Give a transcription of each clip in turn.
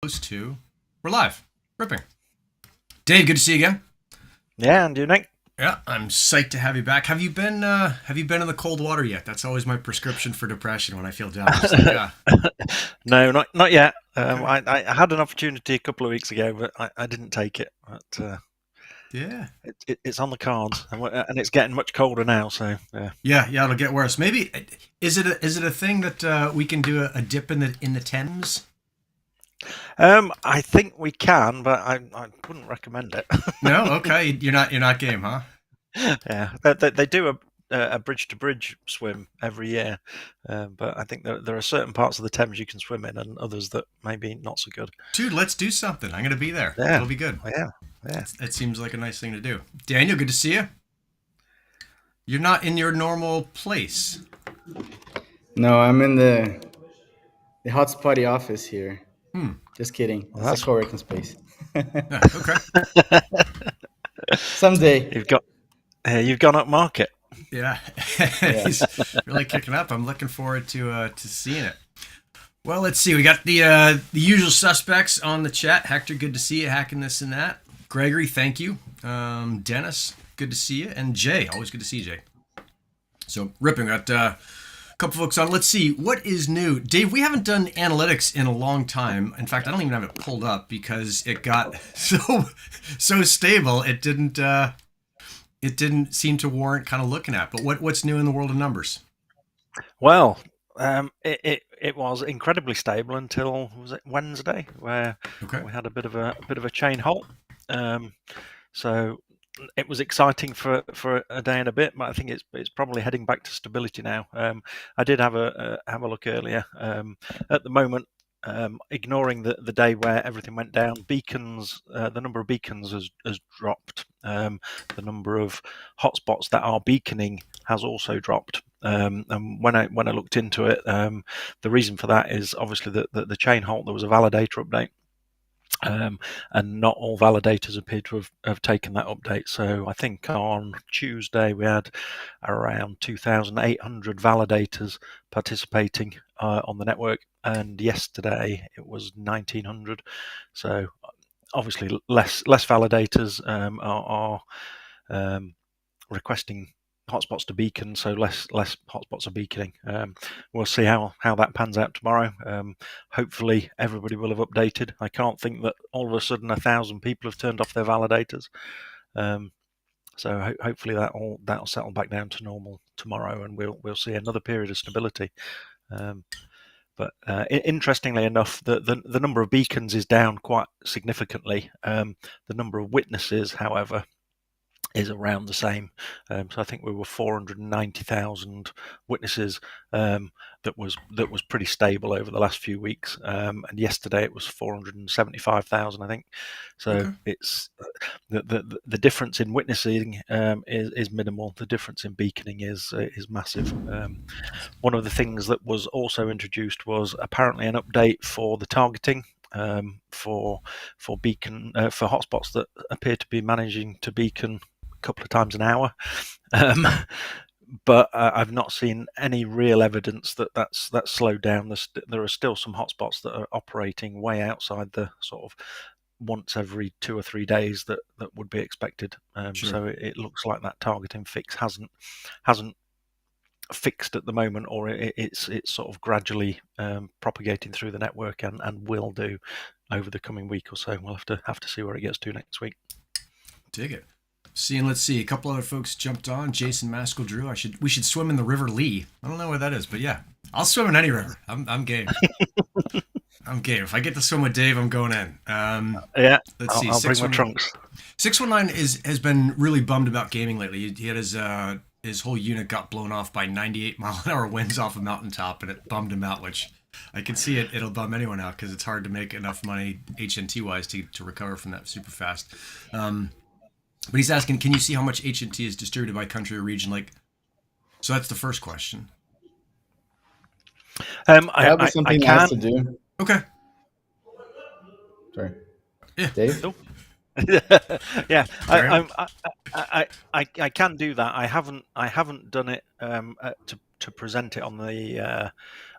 Close to. We're live. Ripping. Dave, good to see you again. Yeah, and you, Nick? Yeah, I'm psyched to have you back. Have you been in the cold water yet? That's always my prescription for depression when I feel down. No, not yet. Okay. I had an opportunity a couple of weeks ago, but I didn't take it. But, Yeah. it's on the cards, and it's getting much colder now. So yeah. Yeah, it'll get worse. Maybe is it a thing that we can do a dip in the Thames? I think we can, but I wouldn't recommend it. No, okay. You're not game, huh? Yeah, they do a bridge to bridge swim every year, but I think there are certain parts of the Thames you can swim in, and others that maybe not so good. Dude, let's do something. I'm gonna be there. Yeah, That'll be good. yeah. It seems like a nice thing to do. Daniel, good to see you. You're not in your normal place. No, I'm in the hotspotty office here. Just kidding. Well, It's a co-working space. Yeah, okay. Someday. You've gone up market. Yeah, Yeah. he's really kicking up. I'm looking forward to seeing it. Well, let's see. We got the usual suspects on the chat. Hector, good to see you. Hacking this and that. Gregory, thank you. Dennis, good to see you. And Jay, always good to see you, Jay. So, ripping. Got a couple folks on. Let's see. What is new? Dave, we haven't done analytics in a long time. In fact, I don't even have it pulled up because it got so stable. It didn't seem to warrant kind of looking at. But what's new in the world of numbers? Well, it was incredibly stable until, was it Wednesday, where we had a bit of a chain halt. So it was exciting for a day and a bit, but I think it's probably heading back to stability now. I did have a look earlier. At the moment, ignoring the day where everything went down, beacons, the number of beacons has dropped. The number of hotspots that are beaconing has also dropped. And when I looked into it, the reason for that is obviously the chain halt. There was a validator update. And not all validators appear to have taken that update. So I think on Tuesday we had around 2,800 validators participating on the network, and yesterday it was 1,900. So obviously less validators are requesting hotspots to beacon, so less hotspots are beaconing. We'll see how that pans out tomorrow. Hopefully everybody will have updated. I can't think that all of a sudden 1,000 people have turned off their validators. So hopefully that'll settle back down to normal tomorrow, and we'll see another period of stability. But interestingly enough, the number of beacons is down quite significantly. The number of witnesses, however, is around the same. So I think we were 490,000 witnesses. That was pretty stable over the last few weeks. And yesterday it was 475,000, I think. So okay. It's the difference in witnessing is minimal. The difference in beaconing is massive. One of the things that was also introduced was apparently an update for the targeting. For beacon for hotspots that appear to be managing to beacon a couple of times an hour, but I've not seen any real evidence that's slowed down. There are still some hotspots that are operating way outside the sort of once every 2 or 3 days that would be expected. Sure. So it looks like that targeting fix hasn't fixed at the moment, or it's sort of gradually propagating through the network and will do over the coming week or so. We'll have to see where it gets to next week. Dig it. Let's see. A couple other folks jumped on. Jason Maskell Drew. We should swim in the River Lee. I don't know where that is, but yeah, I'll swim in any river. I'm game. I'm game. If I get to swim with Dave, I'm going in. Yeah. Let's see. I'll bring my trunks. 619 has been really bummed about gaming lately. He had his whole unit got blown off by 98-mile-an-hour winds off a mountaintop, and it bummed him out, which I can see it'll bum anyone out because it's hard to make enough money HNT-wise to recover from that super fast. But he's asking, can you see how much HNT is distributed by country or region? So that's the first question. That was something nice to do. Okay. Sorry. Yeah. Dave? Yeah, I can do that. I haven't done it to present it on the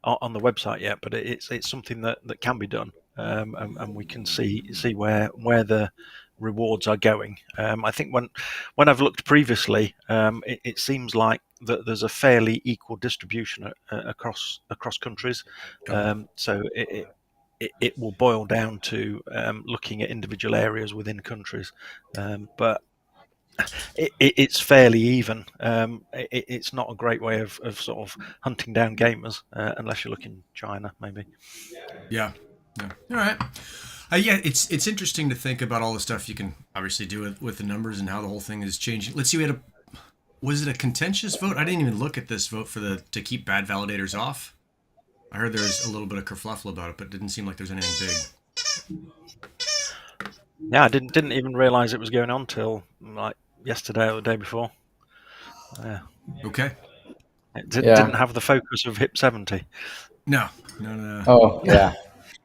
website yet, but it's something that can be done. and we can see where the rewards are going. I think when I've looked previously, it seems like that there's a fairly equal distribution across countries. So it will boil down to looking at individual areas within countries, but it's fairly even. It's not a great way of sort of hunting down gamers unless you're looking China, maybe. Yeah. All right. Yeah, it's interesting to think about all the stuff you can obviously do with the numbers and how the whole thing is changing. Let's see, was it a contentious vote? I didn't even look at this vote to keep bad validators off. I heard there was a little bit of kerfluffle about it, but it didn't seem like there's anything big. Yeah, I didn't even realize it was going on till like yesterday or the day before. Okay. It didn't have the focus of HIP 70. No. Oh yeah.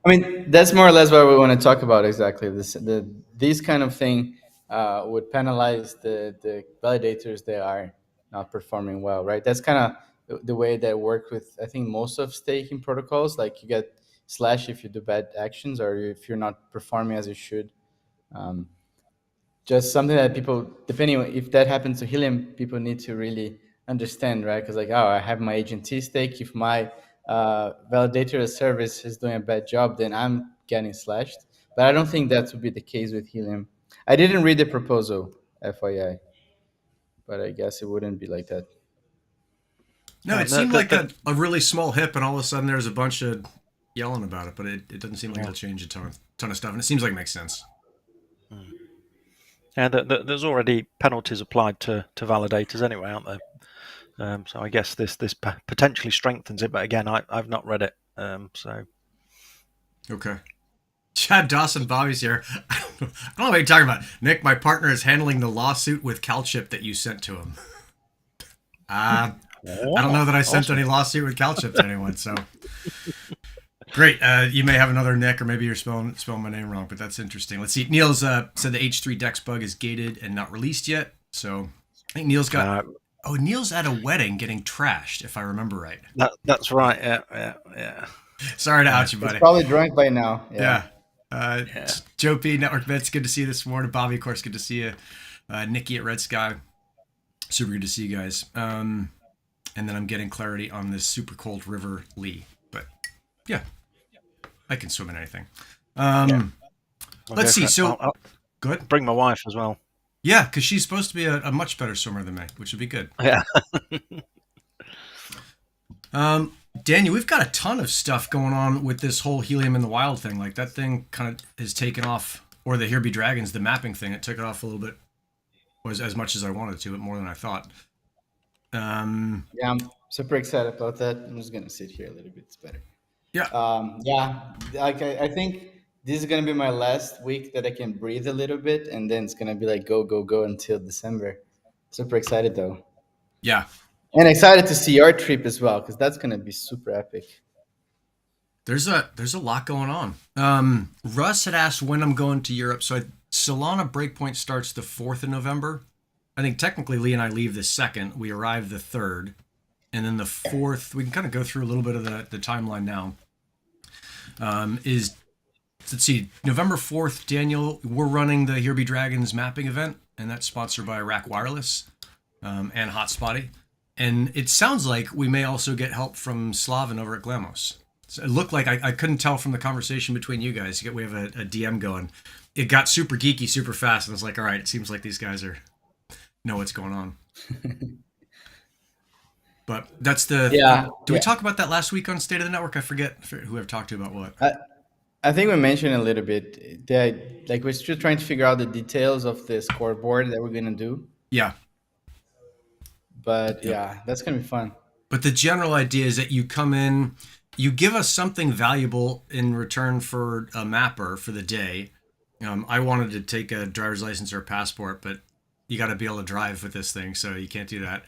I mean, that's more or less what we want to talk about exactly. This kind of thing would penalize the validators that are not performing well, right? That's kind of the way that work with, I think, most of staking protocols. Like you get slash if you do bad actions or if you're not performing as you should. Just something that people, depending on if that happens to Helium, people need to really understand, right? Because like, oh, I have my agent T stake. If my validator service is doing a bad job, then I'm getting slashed. But I don't think that would be the case with Helium. I didn't read the proposal, FYI, but I guess it wouldn't be like that. No, it seemed like a really small hip, and all of a sudden there's a bunch of yelling about it, but it doesn't seem like it'll change a ton of stuff, and it seems like it makes sense. Yeah, there's already penalties applied to validators anyway, aren't there? So I guess this potentially strengthens it, but again, I've not read it. So okay. Chad Dawson, Bobby's here. I don't know what you're talking about. Nick, my partner is handling the lawsuit with CalChip that you sent to him. I don't know that I sent any lawsuit with CalChip to anyone, so great. You may have another Nick, or maybe you're spelling my name wrong, but that's interesting. Let's see. Neil's said the H3 Dex bug is gated and not released yet. So I think Neil's got. Neil's at a wedding getting trashed, if I remember right. That's right. Yeah. Sorry to out you, buddy. He's probably drunk by now. Yeah. Joe P, Network Bets, good to see you this morning. Bobby, of course, good to see you. Nikki at Red Sky, super good to see you guys. And then I'm getting clarity on this super cold River Lee. But yeah, I can swim in anything. Let's see. So, I'll go ahead. Bring my wife as well. Yeah, because she's supposed to be a much better swimmer than me, which would be good. Yeah. Daniel, we've got a ton of stuff going on with this whole Helium in the Wild thing. Like that thing kind of has taken off, or the Here Be Dragons, the mapping thing, it took it off a little bit, was as much as I wanted to, but more than I thought. Yeah, I'm super excited about that. I'm just gonna sit here a little bit. It's better. Yeah. Like I think this is gonna be my last week that I can breathe a little bit, and then it's gonna be like go until December. Super excited though. Yeah. And excited to see your trip as well, because that's gonna be super epic. There's a lot going on. Russ had asked when I'm going to Europe. So Solana Breakpoint starts the 4th of November. I think technically Lee and I leave the 2nd. We arrive the 3rd. And then the 4th, we can kind of go through a little bit of the timeline now. Let's see, November 4th, Daniel, we're running the Here Be Dragons mapping event, and that's sponsored by Rack Wireless and Hotspotty. And it sounds like we may also get help from Slavin over at Glamos. So it looked like, I couldn't tell from the conversation between you guys. We have a DM going. It got super geeky super fast, and I was like, all right, it seems like these guys know what's going on. But that's the... Yeah. Did we talk about that last week on State of the Network? I forget who I've talked to about what. I think we mentioned a little bit that like we're still trying to figure out the details of the scoreboard that we're going to do. Yeah. But yeah, that's going to be fun. But the general idea is that you come in, you give us something valuable in return for a mapper for the day. I wanted to take a driver's license or a passport, but you got to be able to drive with this thing, so you can't do that.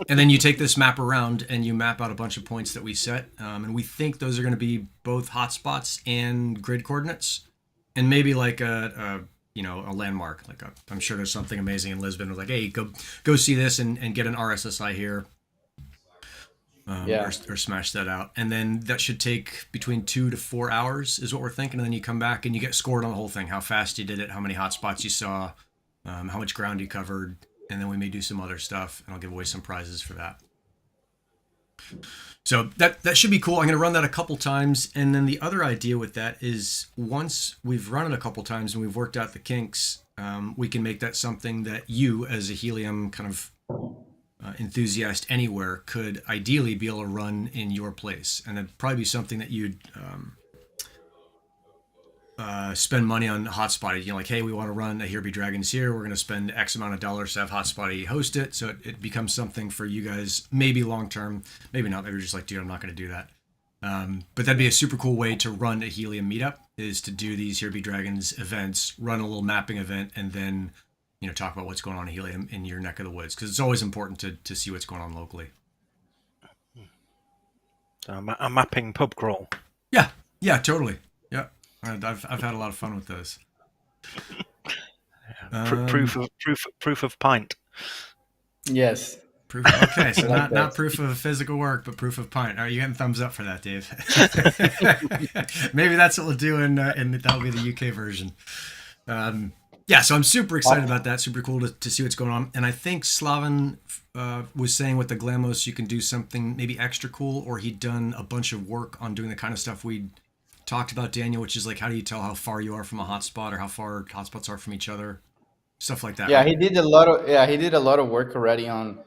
And then you take this map around and you map out a bunch of points that we set. And we think those are going to be both hotspots and grid coordinates, and maybe like a landmark. I'm sure there's something amazing in Lisbon. Like, hey, go see this and get an RSSI here. Yeah. or smash that out. And then that should take between 2 to 4 hours is what we're thinking. And then you come back and you get scored on the whole thing, how fast you did it, how many hotspots you saw, how much ground you covered. And then we may do some other stuff, and I'll give away some prizes for that. So that should be cool. I'm going to run that a couple times. And then the other idea with that is once we've run it a couple times and we've worked out the kinks, we can make that something that you, as a Helium kind of enthusiast anywhere, could ideally be able to run in your place. And it'd probably be something that you'd spend money on Hotspotty. You know, like, hey, we want to run a Here Be Dragons here. We're going to spend X amount of dollars to have Hotspotty host it. So it becomes something for you guys, maybe long term, maybe not. Maybe you're just like, dude, I'm not going to do that. But that'd be a super cool way to run a Helium meetup, is to do these Here Be Dragons events, run a little mapping event, and then, you know, talk about what's going on in Helium in your neck of the woods, because it's always important to see what's going on locally. A mapping pub crawl. Yeah, totally. Yeah, I've had a lot of fun with those. Proof of pint. Yes. Okay, so like not proof of physical work, but proof of pint. All right, you getting thumbs up for that, Dave? Maybe that's what we'll do, and that'll be the UK version. Yeah, so I'm super excited about that. Super cool to see what's going on. And I think Slaven was saying with the Glamos, you can do something maybe extra cool, or he'd done a bunch of work on doing the kind of stuff we talked about, Daniel, which is like, how do you tell how far you are from a hotspot, or how far hotspots are from each other? Stuff like that. Yeah, right? he did a lot of work already on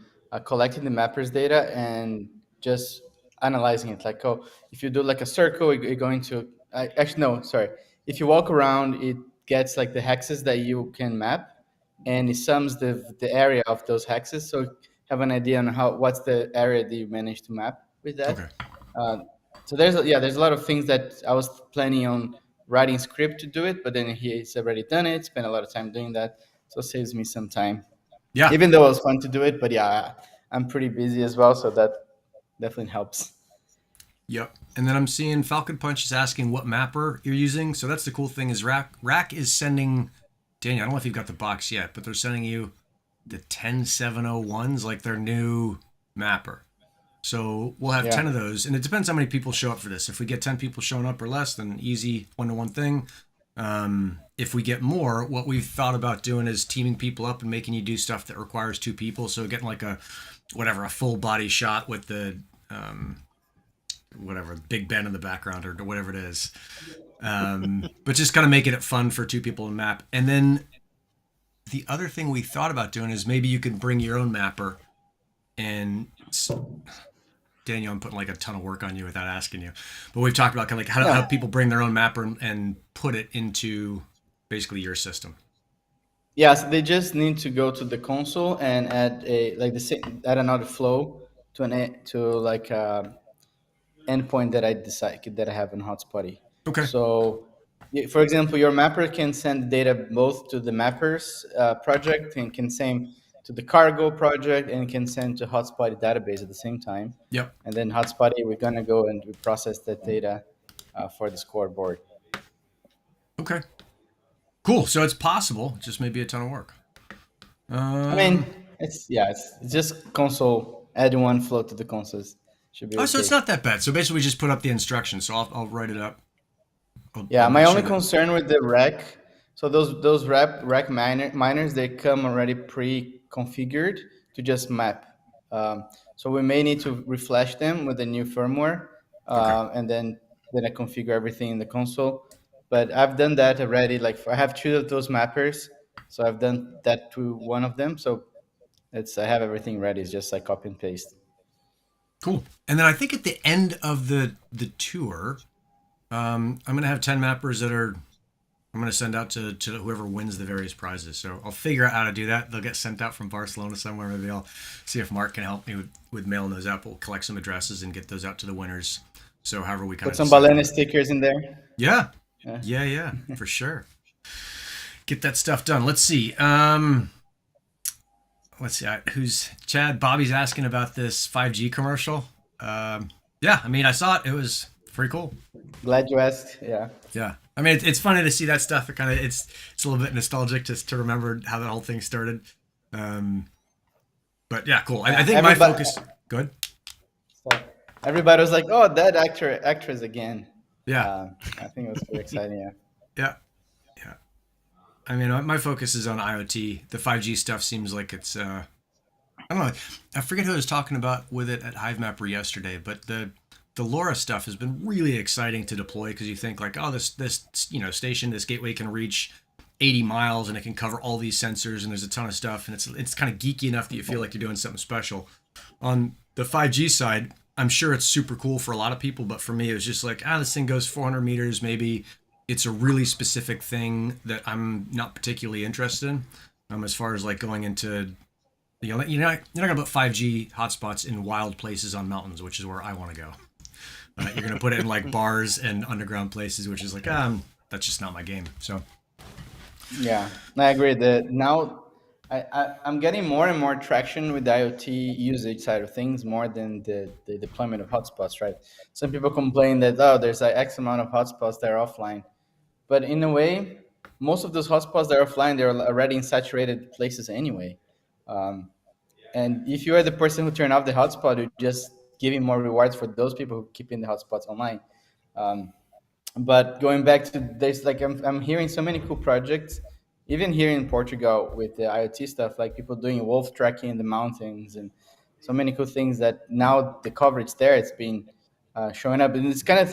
collecting the mappers data and just analyzing it. Like, oh, if you do like a circle, you're going to actually no, sorry. If you walk around, it gets like the hexes that you can map, and it sums the area of those hexes. So you have an idea on what's the area that you managed to map with that. Okay. So there's a lot of things that I was planning on writing script to do it, but then he's already done it. Spent a lot of time doing that, so it saves me some time. Yeah. Even though it was fun to do it, but yeah, I'm pretty busy as well, so that definitely helps. Yep. And then I'm seeing Falcon Punch is asking what mapper you're using. So that's the cool thing is Rack is sending, Daniel, I don't know if you've got the box yet, but they're sending you the 10701s, like their new mapper. So we'll have 10 of those. And it depends how many people show up for this. If we get 10 people showing up or less, then easy one-to-one thing. If we get more, what we've thought about doing is teaming people up and making you do stuff that requires 2 people. So getting like a full body shot with the Big Ben in the background or whatever it is. But just kind of making it fun for 2 people to map. And then the other thing we thought about doing is maybe you could bring your own mapper. And Daniel, I'm putting like a ton of work on you without asking you. But we've talked about kind of like how people bring their own mapper and put it into basically your system. Yeah, so they just need to go to the console and add add another flow to endpoint that I have in Hotspotty. Okay. So, for example, your mapper can send data both to the mappers project and can send to the cargo project and can send to Hotspotty database at the same time. Yep. And then Hotspotty, we're gonna go and we process that data for the scoreboard. Okay. Cool. So it's possible. It just may be a ton of work. I mean, it's just console. Add one flow to the consoles. Should be okay. So it's not that bad. So basically, we just put up the instructions. So I'll write it up. I'll my only concern with the rack. So those rack miners, they come already pre-configured to just map. So we may need to refresh them with the new firmware, and then I configure everything in the console. But I've done that already. Like I have 2 of those mappers, so I've done that to one of them. So I have everything ready. It's just like copy and paste. Cool. And then I think at the end of the tour, I'm going to have 10 mappers that I'm going to send out to whoever wins the various prizes. So I'll figure out how to do that. They'll get sent out from Barcelona somewhere. Maybe I'll see if Mark can help me with mailing those out. We'll collect some addresses and get those out to the winners. So however we kind Put of some Balena stickers in there. Yeah, for sure. Get that stuff done. Let's see. Who's Chad? Bobby's asking about this 5G commercial. Yeah, I mean, I saw it. It was pretty cool. Glad you asked. Yeah. Yeah. I mean, it's funny to see that stuff. It kind of it's a little bit nostalgic just to remember how that whole thing started. But yeah, cool. I think my focus. Good. So everybody was like, "Oh, that actress again." Yeah, I think it was pretty exciting. Yeah. yeah, yeah. I mean, my focus is on IoT. The 5G stuff seems like it's I don't know. I forget who I was talking about with it at HiveMapper yesterday, but the LoRa stuff has been really exciting to deploy because you think like, oh, this station, this gateway can reach 80 miles and it can cover all these sensors and there's a ton of stuff and it's kind of geeky enough that you feel like you're doing something special. On the 5G side, I'm sure it's super cool for a lot of people, but for me, it was just like, this thing goes 400 meters. Maybe it's a really specific thing that I'm not particularly interested in. As far as like going into you're not gonna put 5G hotspots in wild places on mountains, which is where I want to go. You're gonna put it in like bars and underground places, which is like that's just not my game. So Yeah, I agree. Now I'm getting more and more traction with the IoT usage side of things more than the deployment of hotspots, right? Some people complain that, oh, there's like X amount of hotspots that are offline. But in a way, most of those hotspots that are offline, they're already in saturated places anyway. Um, and if you are the person who turn off the hotspot, you're just giving more rewards for those people who keeping the hotspots online. Um, but going back to this, like I'm hearing so many cool projects, even here in Portugal with the IoT stuff, like people doing wolf tracking in the mountains and so many cool things that now the coverage there it's been showing up, and it's kind of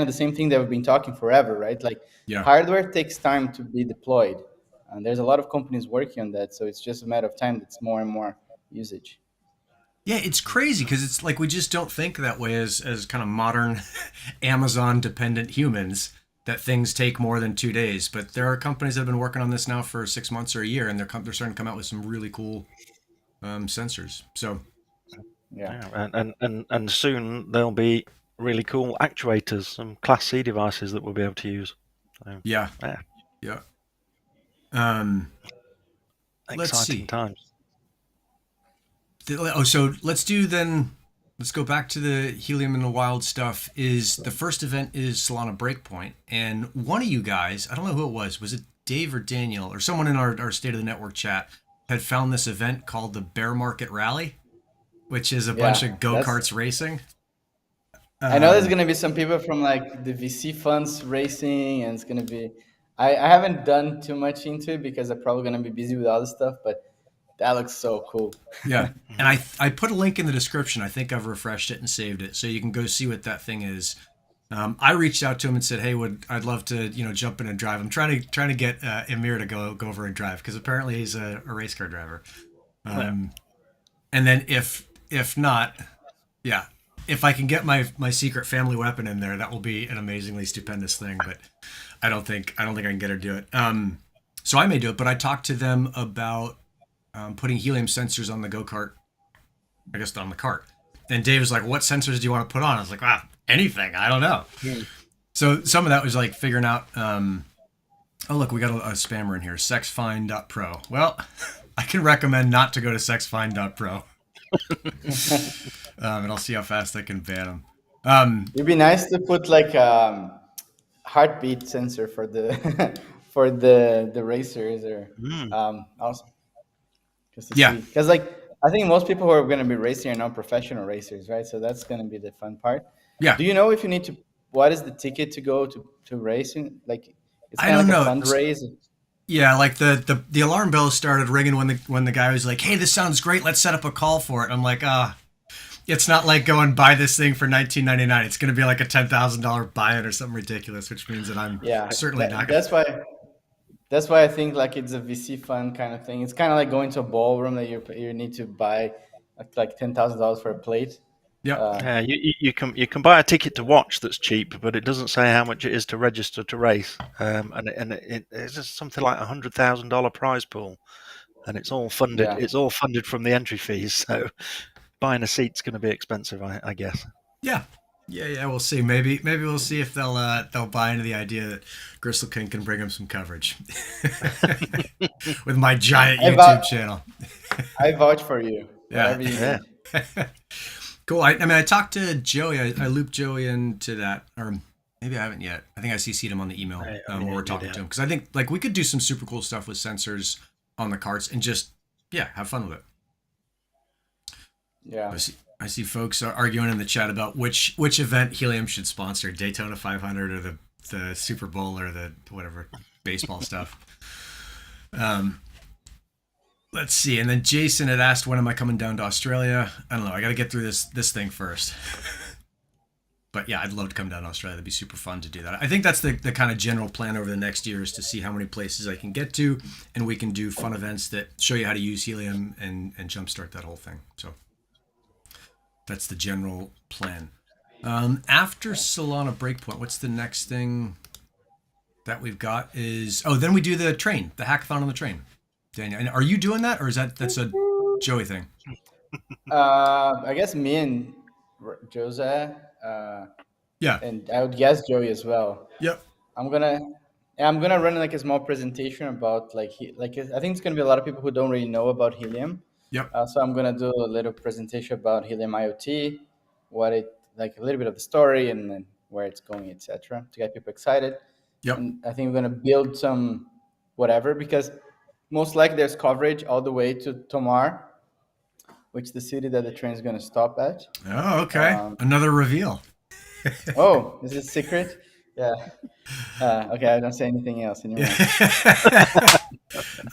the same thing that we've been talking forever, right? Like yeah, hardware takes time to be deployed, and there's a lot of companies working on that, so it's just a matter of time. That's more and more usage. yeah, it's crazy because it's like we just don't think that way as kind of modern Amazon dependent humans. That things take more than 2 days, but there are companies that have been working on this now for 6 months or a year, and they're starting to come out with some really cool sensors. So Yeah. Yeah, and soon there'll be really cool actuators, some Class C devices that we'll be able to use. So, yeah, yeah, yeah. Um, let's exciting see. times. So let's do then. Let's go back to the Helium in the Wild stuff. Is the first event is Solana Breakpoint, and one of you guys, I don't know who it was it Dave or Daniel or someone in our State of the Network chat, had found this event called the Bear Market Rally, which is a bunch Yeah, of go that's karts racing. I know there's Um, gonna be some people from like the VC funds racing, and it's gonna be. I haven't done too much into it because I'm probably gonna be busy with other stuff, but that looks so cool. yeah, and I put a link in the description. I think I've refreshed it and saved it, so you can go see what that thing is. I reached out to him and said, "Hey, I'd love to jump in and drive." I'm trying to get Emir to go over and drive because apparently he's a race car driver. Yeah. And then if not, yeah, if I can get my secret family weapon in there, that will be an amazingly stupendous thing. But I don't think I can get her to do it. So I may do it, but I talked to them about putting helium sensors on the go kart. I guess on the cart. And Dave was like, "What sensors do you want to put on?" I was like, anything. I don't know." So some of that was like figuring out. Oh, look, we got a spammer in here. Sexfind.pro. Well, I can recommend not to go to sexfind.pro. And I'll see how fast I can ban them. It'd be nice to put like heartbeat sensor for the for the racers or also just to Yeah, see, because like I think most people who are going to be racing are not professional racers, right? So that's going to be the fun part. yeah. Do you know if you need to? What is the ticket to go to racing? Like it's I kind of don't like a know. fundraiser. Yeah, like the alarm bells started ringing when the guy was like, "Hey, this sounds great. Let's set up a call for it." I'm like, it's not like go and buy this thing for $19.99. It's going to be like a $10,000 buy-in or something ridiculous, which means that I'm Yeah, certainly not going. that's why I think like it's a VC fund kind of thing. It's kind of like going to a ballroom that you need to buy like $10,000 for a plate. Yep. Yeah, you can buy a ticket to watch that's cheap, but it doesn't say how much it is to register to race. It's just something like $100,000 prize pool, and it's all funded. Yeah. It's all funded from the entry fees. So buying a seat's going to be expensive, I guess. Yeah. Yeah. We'll see. Maybe we'll see if they'll buy into the idea that Gristle King can bring him some coverage with my giant I, YouTube vou- channel. I vouch for you. Yeah. Whatever you Yeah. need. Cool. I mean, I talked to Joey. I looped Joey into that, or maybe I haven't yet. I think I CC'd him on the email when we're talking to him because I think like we could do some super cool stuff with sensors on the carts and just have fun with it. Yeah. I see folks are arguing in the chat about which event Helium should sponsor: Daytona 500 or the Super Bowl or the whatever baseball stuff. Let's see. And then Jason had asked, when am I coming down to Australia? I don't know. I got to get through this thing first. But yeah, I'd love to come down to Australia. That'd be super fun to do that. I think that's the kind of general plan over the next year, is to see how many places I can get to, and we can do fun events that show you how to use Helium and jumpstart that whole thing. So that's the general plan. After Solana Breakpoint, what's the next thing that we've got is, then we do the train, the hackathon on the train. Daniel, and are you doing that, or is that's a Joey thing? I guess me and Jose, Yeah. and I would guess Joey as well. Yep. I'm gonna run like a small presentation about I think it's gonna be a lot of people who don't really know about Helium. Yep. So I'm gonna do a little presentation about Helium IoT, what it like, a little bit of the story, and then where it's going, etc., to get people excited. Yep. And I think we're gonna build some whatever, because most likely there's coverage all the way to Tomar, which is the city that the train is gonna stop at. Oh, okay. Another reveal. Oh, is it secret? Yeah. Okay, I don't say anything else anymore.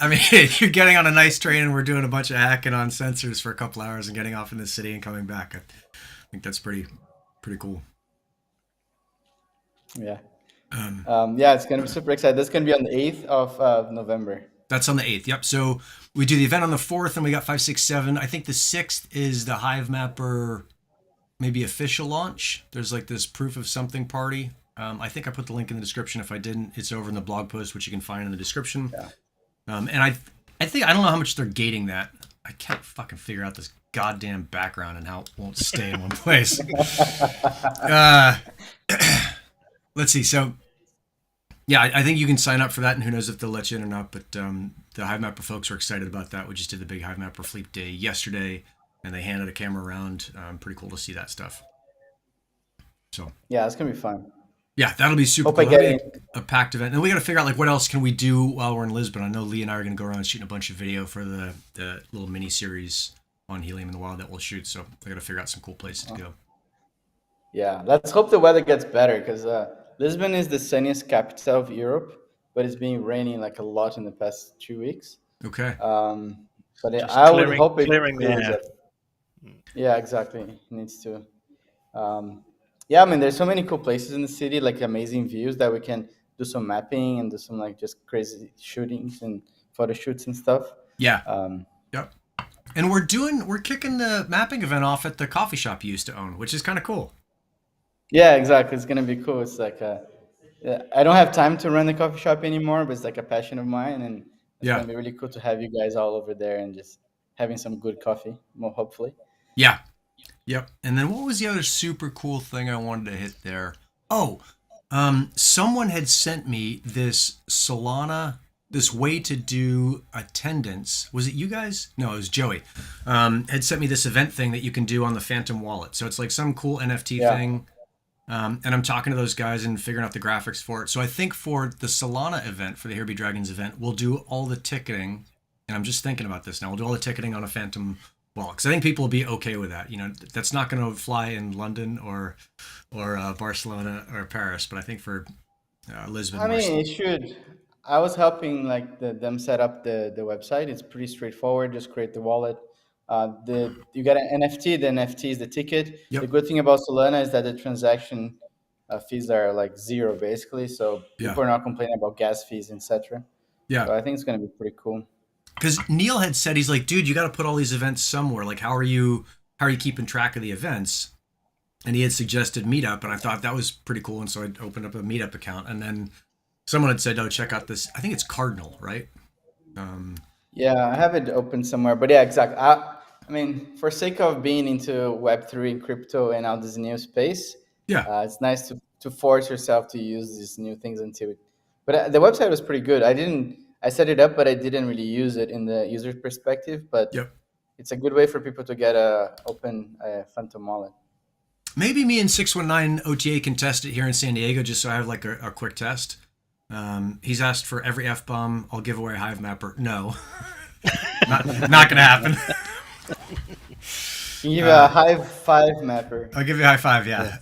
I mean, you're getting on a nice train and we're doing a bunch of hacking on sensors for a couple hours and getting off in the city and coming back. I think that's pretty cool. Yeah. Yeah, it's going to be super exciting. That's going to be on the 8th of November. That's on the 8th. Yep. So we do the event on the 4th, and we got 5, 6, 7. I think the 6th is the Hive Mapper, maybe official launch. There's like this proof of something party. I think I put the link in the description. If I didn't, it's over in the blog post, which you can find in the description. Yeah. And I think, I don't know how much they're gating that. I can't fucking figure out this goddamn background and how it won't stay in one place. Let's see. So, yeah, I think you can sign up for that, and who knows if they'll let you in or not. But the Hive Mapper folks are excited about that. We just did the big Hive Mapper Fleet Day yesterday, and they handed a camera around. Pretty cool to see that stuff. So yeah, it's gonna be fun. Yeah, that'll be super cool. A packed event, and we got to figure out like what else can we do while we're in Lisbon. I know Lee and I are going to go around shooting a bunch of video for the little mini series on Helium in the Wild that we'll shoot. So I got to figure out some cool places to go. Yeah, let's hope the weather gets better, because Lisbon is the sunniest capital of Europe, but it's been raining like a lot in the past 2 weeks. Okay. But I would hope it clears up. Yeah, exactly. It needs to. Yeah, I mean, there's so many cool places in the city, like amazing views that we can do some mapping and do some like just crazy shootings and photo shoots and stuff. Yeah. Yep. And we're kicking the mapping event off at the coffee shop you used to own, which is kind of cool. Yeah, exactly. It's gonna be cool. It's like I don't have time to run the coffee shop anymore, but it's like a passion of mine, and it's gonna be really cool to have you guys all over there and just having some good coffee, more hopefully. Yeah. Yep. And then what was the other super cool thing I wanted to hit there? Oh, someone had sent me this Solana, this way to do attendance. Was it you guys? No, it was Joey. Had sent me this event thing that you can do on the Phantom wallet. So it's like some cool NFT thing. And I'm talking to those guys and figuring out the graphics for it. So I think for the Solana event, for the Here Be Dragons event, we'll do all the ticketing. And I'm just thinking about this now. We'll do all the ticketing on a Phantom wallet, because I think people will be okay with that. You know, that's not going to fly in London or Barcelona or Paris, but I think for Lisbon. I mean, it should. I was helping like them set up the website. It's pretty straightforward. Just create the wallet. You got an NFT. The NFT is the ticket. Yep. The good thing about Solana is that the transaction fees are like zero basically. So people are not complaining about gas fees, etc. Yeah. So I think it's going to be pretty cool. Because Neil had said, he's like, dude, you got to put all these events somewhere. Like, how are you keeping track of the events? And he had suggested Meetup, and I thought that was pretty cool. And so I opened up a Meetup account, and then someone had said, oh, check out this. I think it's Cardinal, right? Yeah, I have it open somewhere, but yeah, exactly. I mean, for sake of being into Web3 and crypto and all this new space, it's nice to force yourself to use these new things into it. But the website was pretty good. I set it up, but I didn't really use it in the user perspective. But it's a good way for people to get open Phantom wallet. Maybe me and 619 OTA can test it here in San Diego, just so I have like a quick test. He's asked for every F-bomb. I'll give away a Hive Mapper. No, not going to happen. Can give you a high five, Mapper. I'll give you a high five. Yeah.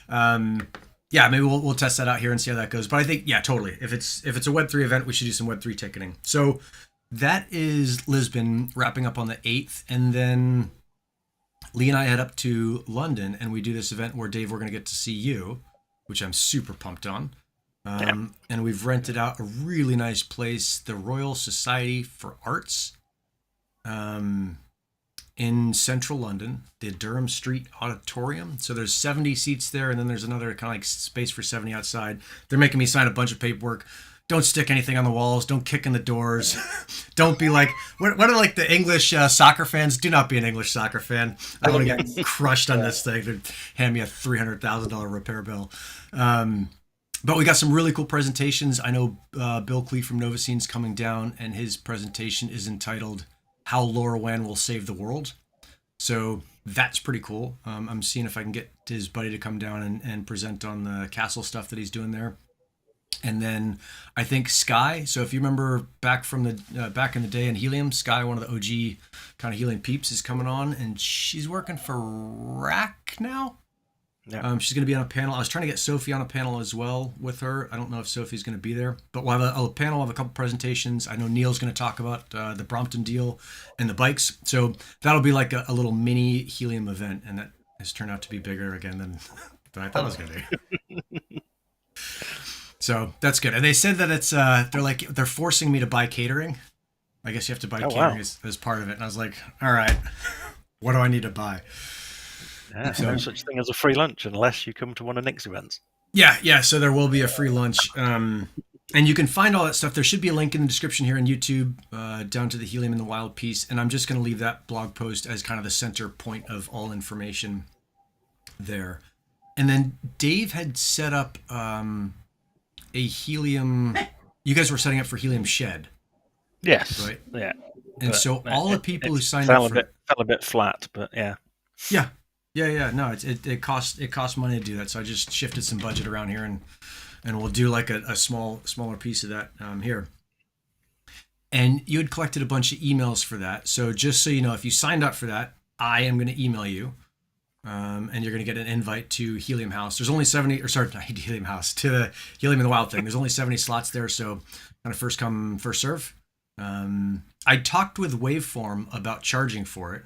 Yeah. Yeah, maybe we'll test that out here and see how that goes. But I think, yeah, totally. If it's a Web3 event, we should do some Web3 ticketing. So that is Lisbon wrapping up on the 8th, and then Lee and I head up to London, and we do this event where, Dave, we're going to get to see you, which I'm super pumped on. And we've rented out a really nice place, the Royal Society for Arts, in central London, the Durham Street Auditorium. So there's 70 seats there, and then there's another kind of like space for 70 outside. They're making me sign a bunch of paperwork. Don't stick anything on the walls. Don't kick in the doors. Don't be like, what are like the English soccer fans? Do not be an English soccer fan. I don't want to get crushed on this thing. They'd hand me a $300,000 repair bill. But we got some really cool presentations. I know Bill Klee from Novascene's coming down, and his presentation is entitled How LoRaWAN Will Save the World. So that's pretty cool. I'm seeing if I can get his buddy to come down and present on the castle stuff that he's doing there. And then I think Sky. So if you remember back from the back in the day in Helium, Sky, one of the OG kind of Helium peeps, is coming on, and she's working for Rack now. Yeah. She's going to be on a panel. I was trying to get Sophie on a panel as well with her. I don't know if Sophie's going to be there, but we'll have a panel. We'll have a couple presentations. I know Neil's going to talk about the Brompton deal and the bikes. So that'll be like a little mini Helium event, and that has turned out to be bigger again than I thought it was going to be. So that's good. And they said that it's they're forcing me to buy catering. I guess you have to buy catering as part of it. And I was like, all right, what do I need to buy? Yeah, so, no such thing as a free lunch unless you come to one of Nick's events. Yeah. So there will be a free lunch. And you can find all that stuff. There should be a link in the description here on YouTube down to the Helium in the Wild piece. And I'm just going to leave that blog post as kind of the center point of all information there. And then Dave had set up a Helium. You guys were setting up for Helium Shed. Yes. Right? Yeah. And so all the people who signed up for fell a bit flat, but yeah. Yeah. No, it costs money to do that. So I just shifted some budget around here, and we'll do like a smaller piece of that here. And you had collected a bunch of emails for that. So just so you know, if you signed up for that, I am going to email you, and you're going to get an invite to Helium House. There's only 70, or sorry, not Helium House, to the Helium in the Wild thing. There's only 70 slots there, so kind of first come, first serve. I talked with Waveform about charging for it,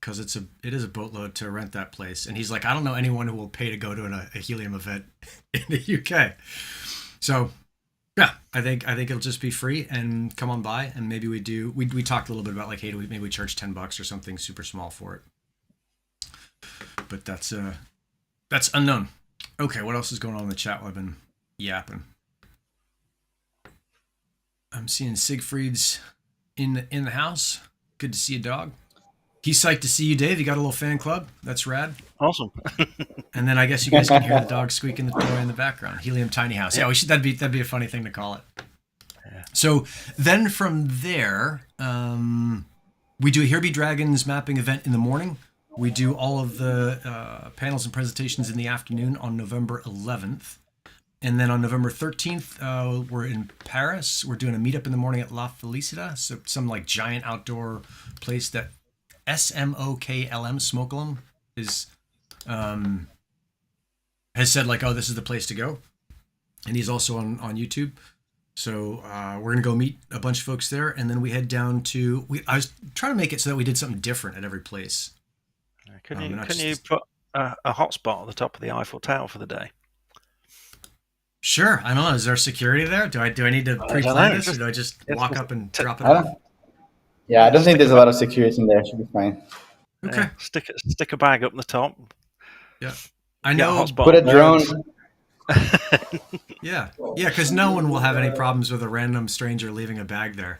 because it is a boatload to rent that place, and he's like, I don't know anyone who will pay to go to a Helium event in the UK. So yeah, I think it'll just be free, and come on by, and maybe we talked a little bit about like, hey, maybe we charge $10 or something super small for it, but that's unknown. Okay, what else is going on in the chat while I've been yapping? I'm seeing Siegfried's in the house. Good to see you, dog. He's psyched to see you, Dave. You got a little fan club. That's rad. Awesome. And then I guess you guys can hear the dog squeaking the toy in the background. Helium Tiny House. Yeah, that'd be a funny thing to call it. Yeah. So then from there, we do a Here Be Dragons mapping event in the morning. We do all of the panels and presentations in the afternoon on November 11th. And then on November 13th, we're in Paris. We're doing a meetup in the morning at La Felicita, so some like giant outdoor place that SMOKLM, Smokelum, has said like, oh, this is the place to go. And he's also on YouTube. So we're going to go meet a bunch of folks there. And then we head down to, I was trying to make it so that we did something different at every place. Can you put a hotspot at the top of the Eiffel Tower for the day? Sure. I don't know. Is there security there? Do I need to pre-plan this, or do I just walk up and drop it off? Yeah, I don't think there's a lot of security in there. It should be fine. Okay. Yeah, stick a bag up the top. Yeah. I know. Put a drone. Yeah, because no one will have any problems with a random stranger leaving a bag there.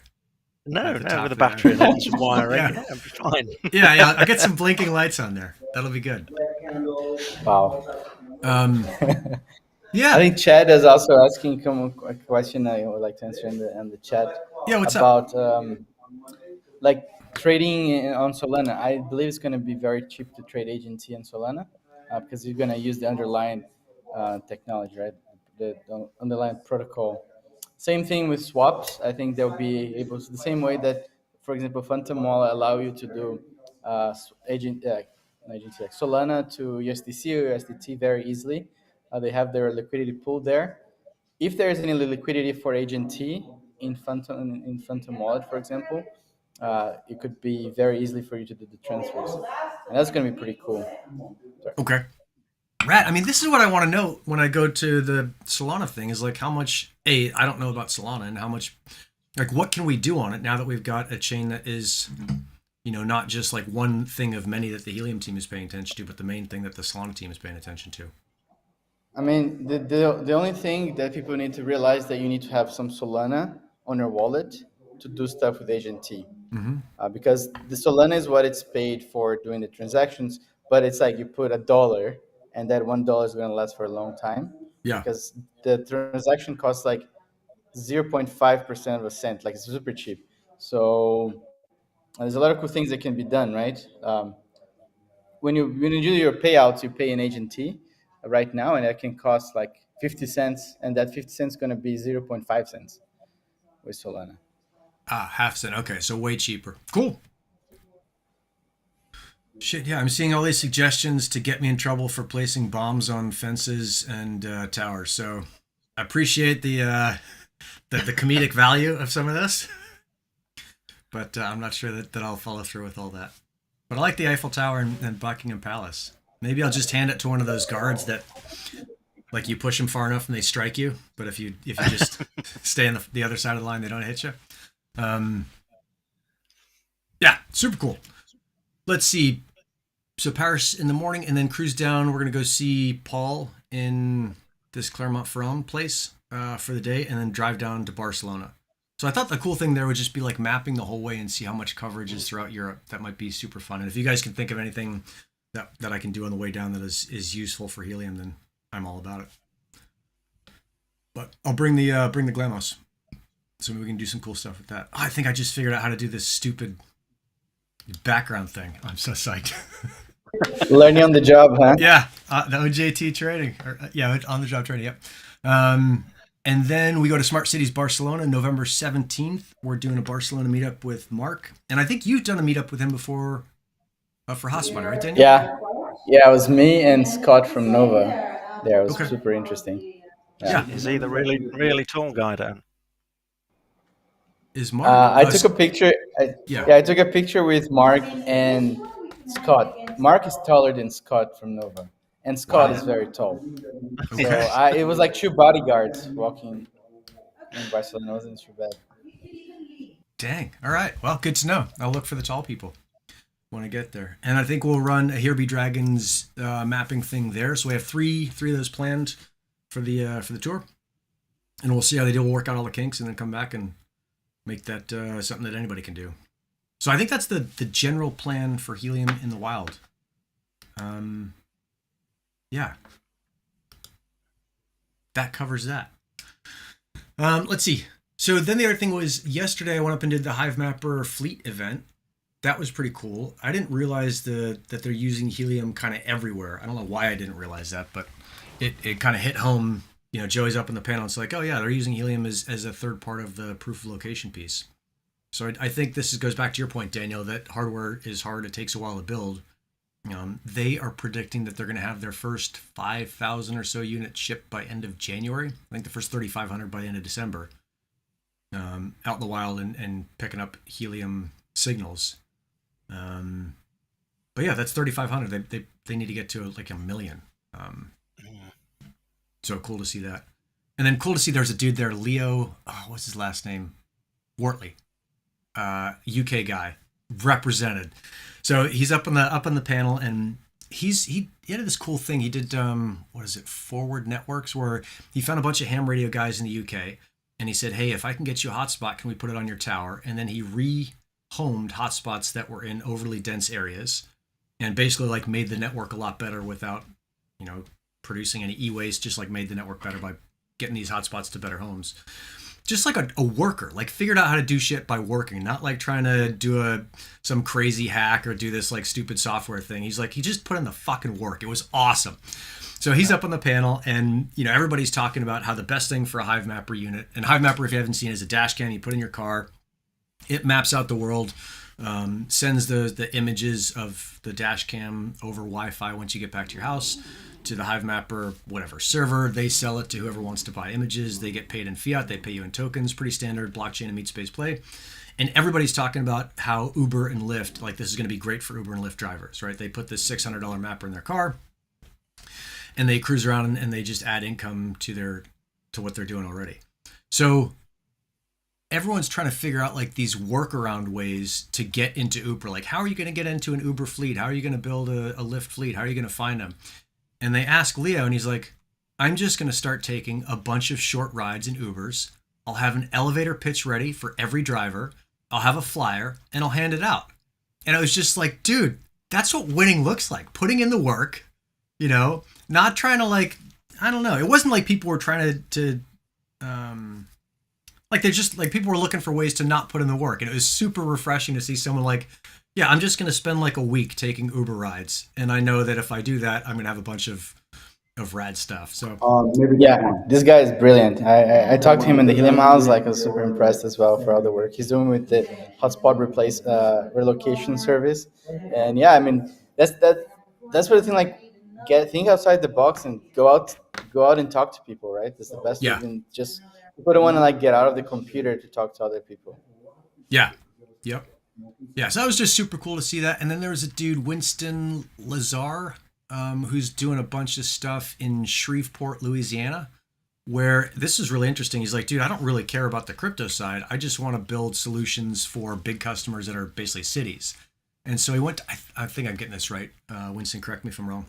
No, with a battery and some wiring. Yeah, it'll be fine. Yeah, I'll get some blinking lights on there. That'll be good. Wow. Yeah. I think Chad is also asking a question I would like to answer in the chat. Yeah, what's up? About like trading on Solana. I believe it's going to be very cheap to trade agency on Solana because you're going to use the underlying technology, right? The underlying protocol. Same thing with swaps. I think they'll be able to, the same way that, for example, Phantom Wallet allow you to do agent, agency like Solana to USDC or USDT very easily. They have their liquidity pool there. If there is any liquidity for Agent T in Phantom Wallet, for example, it could be very easily for you to do the transfers, and that's going to be pretty cool. Sorry. Okay. Rat, I mean, this is what I want to know when I go to the Solana thing is like how much, I don't know about Solana and how much, like what can we do on it now that we've got a chain that is, not just like one thing of many that the Helium team is paying attention to, but the main thing that the Solana team is paying attention to. I mean, the only thing that people need to realize that you need to have some Solana on your wallet to do stuff with Agent T. Because the Solana is what it's paid for doing the transactions, but it's like you put $1 and that $1 is going to last for a long time. Yeah. Because the transaction costs like 0.5% of a cent, like it's super cheap. So there's a lot of cool things that can be done, right? When you do your payouts, you pay an Agent T right now, and that can cost like 50 cents, and that 50 cents is going to be 0.5 cents with Solana. Half cent. Okay, so way cheaper. Cool. Shit, yeah, I'm seeing all these suggestions to get me in trouble for placing bombs on fences and towers. So I appreciate the comedic value of some of this, but I'm not sure that I'll follow through with all that. But I like the Eiffel Tower and Buckingham Palace. Maybe I'll just hand it to one of those guards that, like, you push them far enough and they strike you. But if you just stay on the other side of the line, they don't hit you. Yeah, super cool. Let's see. So Paris in the morning, and then cruise down. We're gonna go see Paul in this Clermont-Ferrand place for the day, and then drive down to Barcelona. So I thought the cool thing there would just be like mapping the whole way and see how much coverage is throughout Europe. That might be super fun. And if you guys can think of anything that I can do on the way down that is useful for Helium, then I'm all about it. But I'll bring the Glamos, so we can do some cool stuff with that. I think I just figured out how to do this stupid background thing. I'm so psyched. Learning on the job, huh? Yeah, the OJT training. On the job training. Yep. And then we go to Smart Cities Barcelona, November 17th. We're doing a Barcelona meetup with Mark, and I think you've done a meetup with him before for Hotspot, right, Daniel? Yeah, it was me and Scott from Nova. There, it was super interesting. Yeah. Is he the really tall guy, Dan? Is Mark? I took a picture. I took a picture with Mark and Scott. Mark is taller than Scott from Nova, and Scott is very tall. Okay. So it was like two bodyguards walking in Barcelona. It wasn't too bad. Dang. All right. Well, good to know. I'll look for the tall people when I get there. And I think we'll run a Here Be Dragons mapping thing there. So we have three of those planned for the tour, and we'll see how they do. We'll work out all the kinks and then come back and make that something that anybody can do. So I think that's the general plan for Helium in the Wild. Yeah. That covers that. Let's see. So then the other thing was yesterday I went up and did the Hive Mapper Fleet event. That was pretty cool. I didn't realize that they're using Helium kind of everywhere. I don't know why I didn't realize that, but it kind of hit home. Joey's up in the panel. It's like, oh yeah, they're using Helium as a third part of the proof of location piece. So I think this goes back to your point, Daniel, that hardware is hard. It takes a while to build. They are predicting that they're going to have their first 5,000 or so units shipped by end of January. I think the first 3,500 by the end of December. Out in the wild and picking up Helium signals. But yeah, that's 3,500. They need to get to like 1 million. So cool to see that. And then cool to see there's a dude there, Leo. What's his last name? Wortley. UK guy, represented. So he's up on the panel, and he had this cool thing. He did Forward Networks, where he found a bunch of ham radio guys in the UK, and he said, hey, if I can get you a hotspot, can we put it on your tower? And then he rehomed hotspots that were in overly dense areas, and basically like made the network a lot better without producing any e-waste. Just like made the network better by getting these hotspots to better homes. Just like a worker, like figured out how to do shit by working, not like trying to do some crazy hack or do this like stupid software thing. He just put in the fucking work. It was awesome. So he's up on the panel, and everybody's talking about how the best thing for a Hive Mapper unit, and Hive Mapper, if you haven't seen, is a dash cam you put in your car. It maps out the world, sends the images of the dash cam over Wi-Fi once you get back to your house to the Hive Mapper, whatever server. They sell it to whoever wants to buy images. They get paid in fiat. They pay you in tokens. Pretty standard blockchain and meat space play. And everybody's talking about how Uber and Lyft, like this is going to be great for Uber and Lyft drivers, right? They put this $600 mapper in their car, and they cruise around and they just add income to what they're doing already. So everyone's trying to figure out like these workaround ways to get into Uber. Like, how are you going to get into an Uber fleet? How are you going to build a Lyft fleet? How are you going to find them? And they ask Leo, and he's like, I'm just going to start taking a bunch of short rides in Ubers. I'll have an elevator pitch ready for every driver. I'll have a flyer, and I'll hand it out. And I was just like, dude, that's what winning looks like. Putting in the work, not trying to like, I don't know. It wasn't like people were trying to like they're just like people were looking for ways to not put in the work. And it was super refreshing to see someone like, yeah, I'm just going to spend like a week taking Uber rides. And I know that if I do that, I'm going to have a bunch of rad stuff. So yeah, this guy is brilliant. I talked to him in the Helium House. Like, I was super impressed as well for all the work he's doing with the hotspot relocation service. And yeah, I mean that's what the thing. Like, think outside the box and go out and talk to people. Right, that's the best way. yeah, Than just people don't want to like get out of the computer to talk to other people. yeah, yep. Yeah, so that was just super cool to see that. And then there was a dude, Winston Lazar, who's doing a bunch of stuff in Shreveport, Louisiana, where this is really interesting. He's like, dude, I don't really care about the crypto side. I just want to build solutions for big customers that are basically cities. And so he went to, I think I'm getting this right. Winston, correct me if I'm wrong.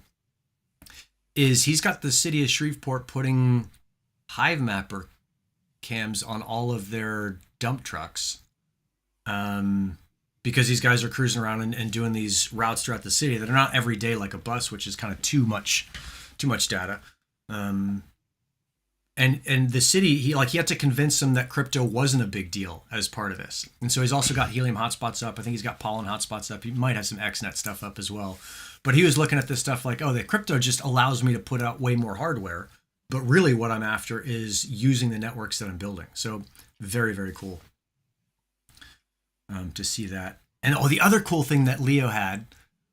He's got the city of Shreveport putting Hive Mapper cams on all of their dump trucks. Because these guys are cruising around and doing these routes throughout the city that are not every day like a bus, which is kind of too much data. And the city, he had to convince them that crypto wasn't a big deal as part of this. And so he's also got Helium hotspots up. I think he's got Pollen hotspots up. He might have some XNet stuff up as well. But he was looking at this stuff like, oh, the crypto just allows me to put out way more hardware. But really what I'm after is using the networks that I'm building. So very, very cool. To see that. And the other cool thing that Leo had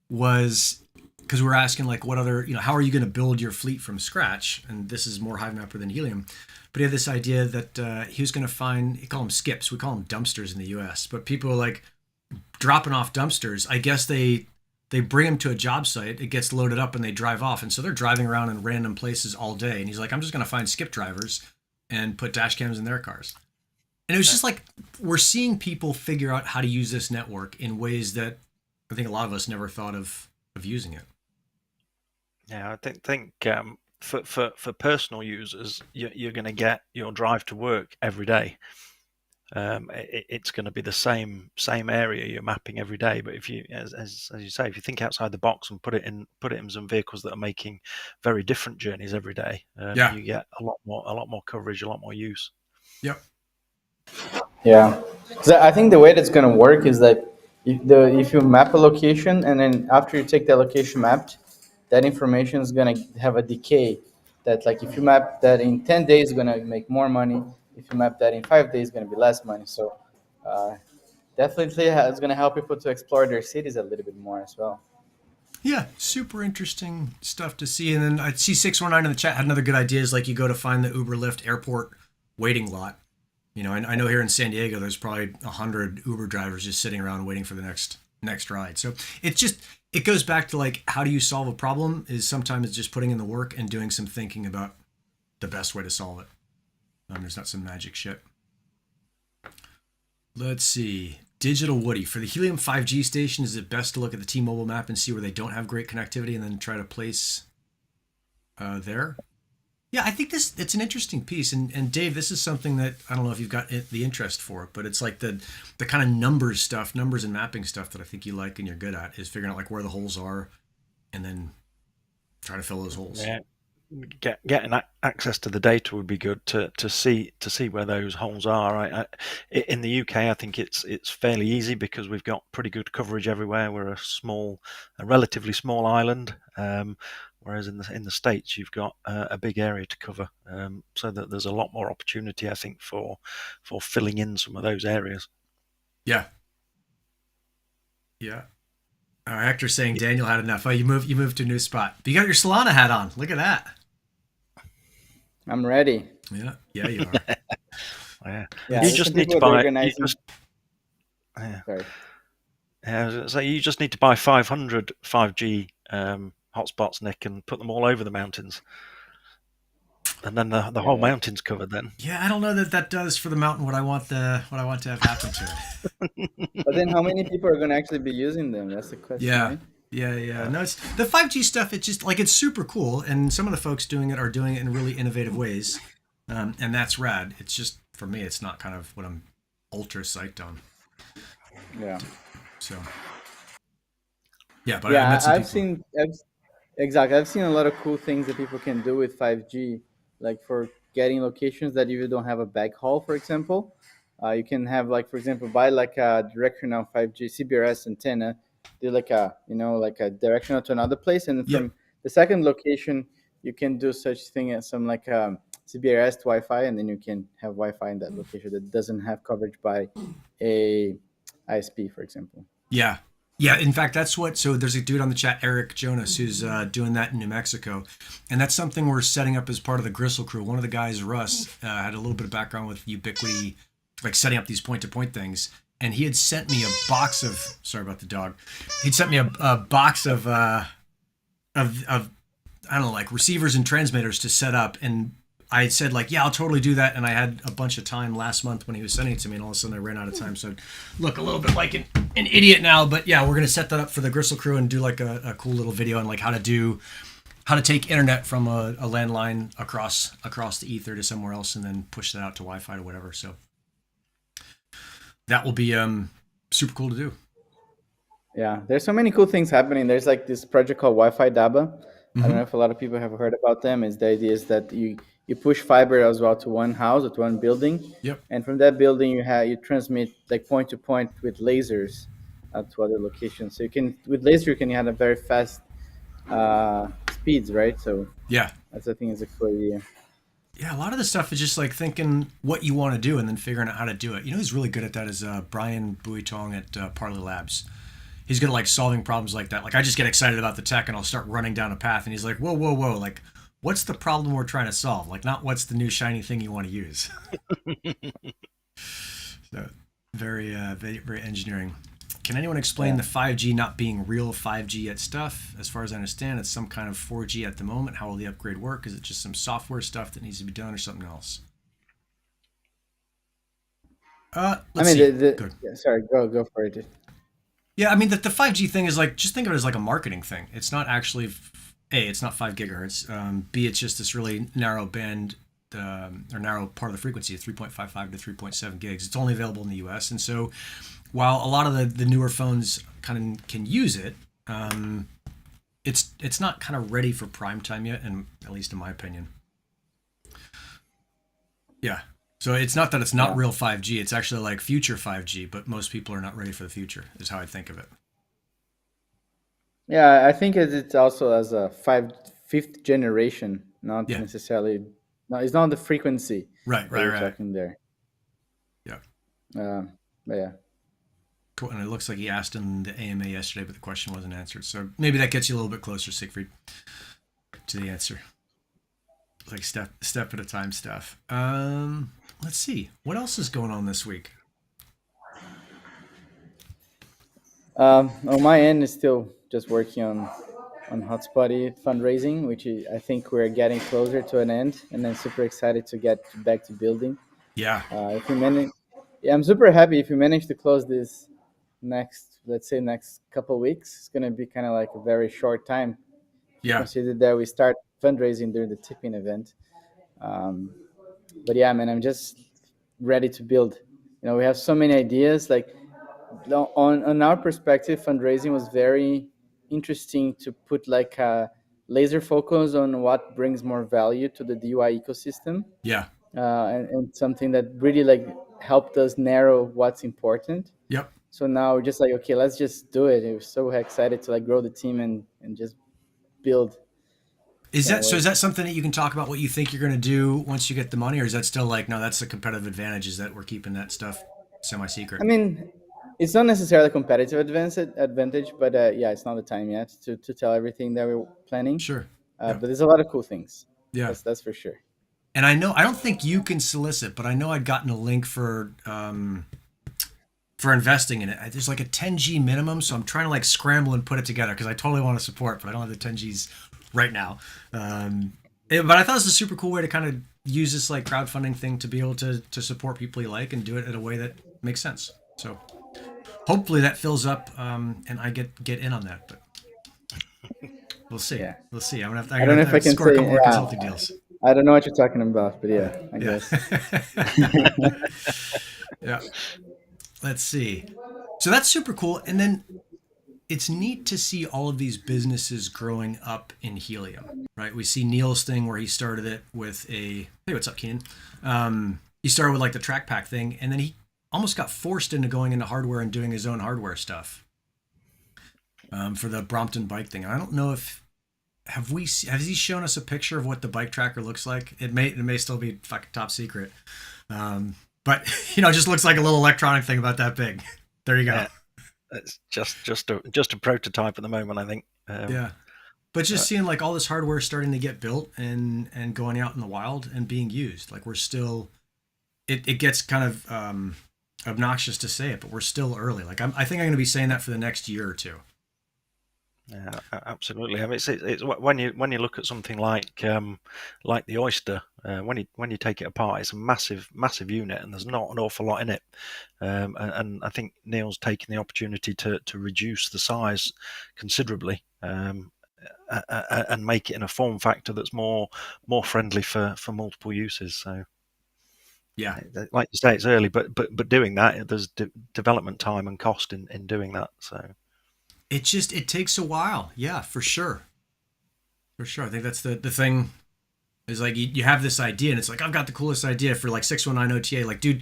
was, because we were asking like what other, how are you going to build your fleet from scratch? And this is more Hive Mapper than Helium. But he had this idea that he was going to find, he call them skips. We call them dumpsters in the US. But people are like dropping off dumpsters. I guess they bring them to a job site. It gets loaded up and they drive off. And so they're driving around in random places all day. And he's like, I'm just going to find skip drivers and put dash cams in their cars. And it was just like, we're seeing people figure out how to use this network in ways that I think a lot of us never thought of using it. Yeah, I think for personal users, you're going to get your drive to work every day. It's going to be the same area you're mapping every day. But if you, as you say, if you think outside the box and put it in some vehicles that are making very different journeys every day, you get a lot more coverage, a lot more use. Yep. Yeah, because I think the way that's going to work is that if you map a location and then after you take that location mapped, that information is going to have a decay. That like if you map that in 10 days, it's going to make more money. If you map that in 5 days, it's going to be less money. So definitely it's going to help people to explore their cities a little bit more as well. Yeah, super interesting stuff to see. And then I see 619 in the chat had another good idea is like you go to find the Uber Lyft airport waiting lot. I know here in San Diego, there's probably 100 Uber drivers just sitting around waiting for the next ride. So it goes back to like, how do you solve a problem is sometimes just putting in the work and doing some thinking about the best way to solve it. There's not some magic shit. Let's see. Digital Woody. For the Helium 5G station, is it best to look at the T-Mobile map and see where they don't have great connectivity and then try to place there? Yeah, I think it's an interesting piece. And Dave, this is something that I don't know if you've got the interest for it, but it's like the kind of numbers and mapping stuff that I think you like and you're good at is figuring out like where the holes are and then try to fill those holes. Yeah. Getting access to the data would be good to see where those holes are. In the UK, I think it's fairly easy because we've got pretty good coverage everywhere. We're a relatively small island, whereas in the States you've got a big area to cover. So that there's a lot more opportunity, I think, for filling in some of those areas. Yeah. Yeah. Hector's saying Daniel had enough. Oh, you moved to a new spot. But you got your Solana hat on. Look at that. I'm ready. Yeah. Yeah, you are. Yeah. Yeah, You there's just some need to people that are buy. You organizing. just. Yeah. Sorry. So you just need to buy 500 5G hotspots, Nick, and put them all over the mountains, and then the whole Yeah. mountain's covered. Then. Yeah, I don't know that that does for the mountain what I want to have happen to it. But then how many people are going to actually be using them? That's the question, Yeah. right? Yeah, yeah. No, it's the 5G stuff. It's just like it's super cool, and some of the folks doing it are doing it in really innovative ways, and that's rad. It's just for me, it's not kind of what I'm ultra psyched on. Yeah. So yeah, but I met Yeah, some I've people. seen exactly. I've seen a lot of cool things that people can do with 5G, like for getting locations that you don't have a backhaul, for example. You can have like, for example, buy like a directional 5G CBRS antenna, do like like a directional to another place, and then Yep. from the second location, you can do such thing as some like CBRS to Wi-Fi, and then you can have Wi-Fi in that location that doesn't have coverage by a ISP, for example. Yeah. Yeah, in fact, that's what. So there's a dude on the chat, Eric Jonas, who's doing that in New Mexico, and that's something we're setting up as part of the Gristle crew. One of the guys, Russ, had a little bit of background with Ubiquity, like setting up these point-to-point things, and he had sent me a box of. Sorry about the dog. He'd sent me a box of I don't know, like receivers and transmitters to set up, and I had said like, yeah, I'll totally do that, and I had a bunch of time last month when he was sending it to me, and all of a sudden I ran out of time, so I'd look a little bit like an idiot now. But yeah, we're gonna set that up for the Gristle crew and do like a cool little video on like how to take internet from a landline across the ether to somewhere else, and then push that out to Wi-Fi or whatever. So that will be super cool to do. Yeah, there's so many cool things happening. There's like this project called Wi-Fi Daba. I don't Mm-hmm. know if a lot of people have heard about them. Is the idea is that you push fiber as well to one house or to one building, Yep. and from that building you transmit like point to point with lasers to other locations. So you can with laser you can have a very fast speeds, right? So Yeah. that's I think is a cool idea. Yeah, a lot of the stuff is just like thinking what you want to do and then figuring out how to do it. You know who's really good at that is Brian Buitong at Parley Labs. He's good at like solving problems like that. Like I just get excited about the tech and I'll start running down a path and he's like, whoa, whoa, whoa, like what's the problem we're trying to solve? Like not what's the new shiny thing you want to use. So very, very engineering. Can anyone explain Yeah. the 5G not being real 5G yet stuff? As far as I understand, it's some kind of 4G at the moment. How will the upgrade work? Is it just some software stuff that needs to be done or something else? I Let's mean see. Good. yeah, sorry, go for it. Yeah, I mean the 5G thing is like just think of it as like a marketing thing. It's not actually it's not 5 gigahertz. B, it's just this really narrow band or narrow part of the frequency, 3.55 to 3.7 gigs. It's only available in the U.S. And so while a lot of the newer phones kind of can use it, it's not kind of ready for prime time yet, and at least in my opinion. Yeah. So it's not that it's not Yeah. real 5G. It's actually like future 5G, but most people are not ready for the future. Is how I think of it. Yeah, I think it's also as a fifth generation, not Yeah. necessarily. No, it's not the frequency Right. that Right. you're Right. talking there. Yeah. But yeah, Cool. And it looks like he asked in the AMA yesterday, but the question wasn't answered. So maybe that gets you a little bit closer, Siegfried, to the answer. Like step at a time stuff. Let's see. What else is going on this week? on my end, is still just working on Hotspotty fundraising, I think we're getting closer to an end, and I'm super excited to get back to building. Yeah. If we manage, yeah, I'm super happy if we manage to close this let's say next couple weeks. It's gonna be kind of like a very short time. If you Yeah. consider that we start fundraising during the tipping event. Um, but yeah, man, I'm just ready to build. We have so many ideas. Like on our perspective, fundraising was very interesting to put like a laser focus on what brings more value to the DUI ecosystem, Yeah. and something that really like helped us narrow what's important. Yep. So now we're just like, okay, let's just do it. We're so excited to like grow the team and just build. Is Can't that so? Is wait. that something that you can talk about what you think you're going to do once you get the money, or is that still like no? That's the competitive advantage is that we're keeping that stuff semi secret. I mean, It's not necessarily a competitive advantage, but yeah, it's not the time yet to tell everything that we're planning. Sure. Yeah. But there's a lot of cool things. Yeah. That's for sure. And I know I don't think you can solicit, but I know I'd gotten a link for investing in it. There's like a 10G minimum, so I'm trying to like scramble and put it together because I totally want to support, but I don't have the 10Gs right now. But I thought it was a super cool way to kind of use this like crowdfunding thing to be able to support people you like and do it in a way that makes sense. So hopefully that fills up and I get in on that. But we'll see. Yeah. We'll see. I'm gonna have to, I don't know if I can score a say. couple more Yeah, consulting deals. I don't know what you're talking about, but yeah, I Yeah. guess. Yeah. Let's see. So that's super cool. And then it's neat to see all of these businesses growing up in Helium, right? We see Neil's thing where he started it with a, hey, what's up, Keenan? He started with like the track pack thing, and then he almost got forced into going into hardware and doing his own hardware stuff for the Brompton bike thing. I don't know if has he shown us a picture of what the bike tracker looks like? It may still be fucking top secret, but it just looks like a little electronic thing about that big. There you go. Yeah. It's just a prototype at the moment, I think. Yeah, but just seeing like all this hardware starting to get built and going out in the wild and being used, like we're still, it gets kind of obnoxious to say it, but we're still early. Like I think I'm going to be saying that for the next year or two. Yeah, absolutely. I mean, it's when you look at something like the Oyster, when you take it apart, it's a massive unit, and there's not an awful lot in it. And I think Neil's taken the opportunity to reduce the size considerably, and make it in a form factor that's more friendly for multiple uses. So Yeah, like you say, it's early, but doing that, there's development time and cost in doing that. So. It takes a while. Yeah, for sure. For sure. I think that's the thing is like you have this idea and it's like, I've got the coolest idea for like 619 OTA. Like, dude,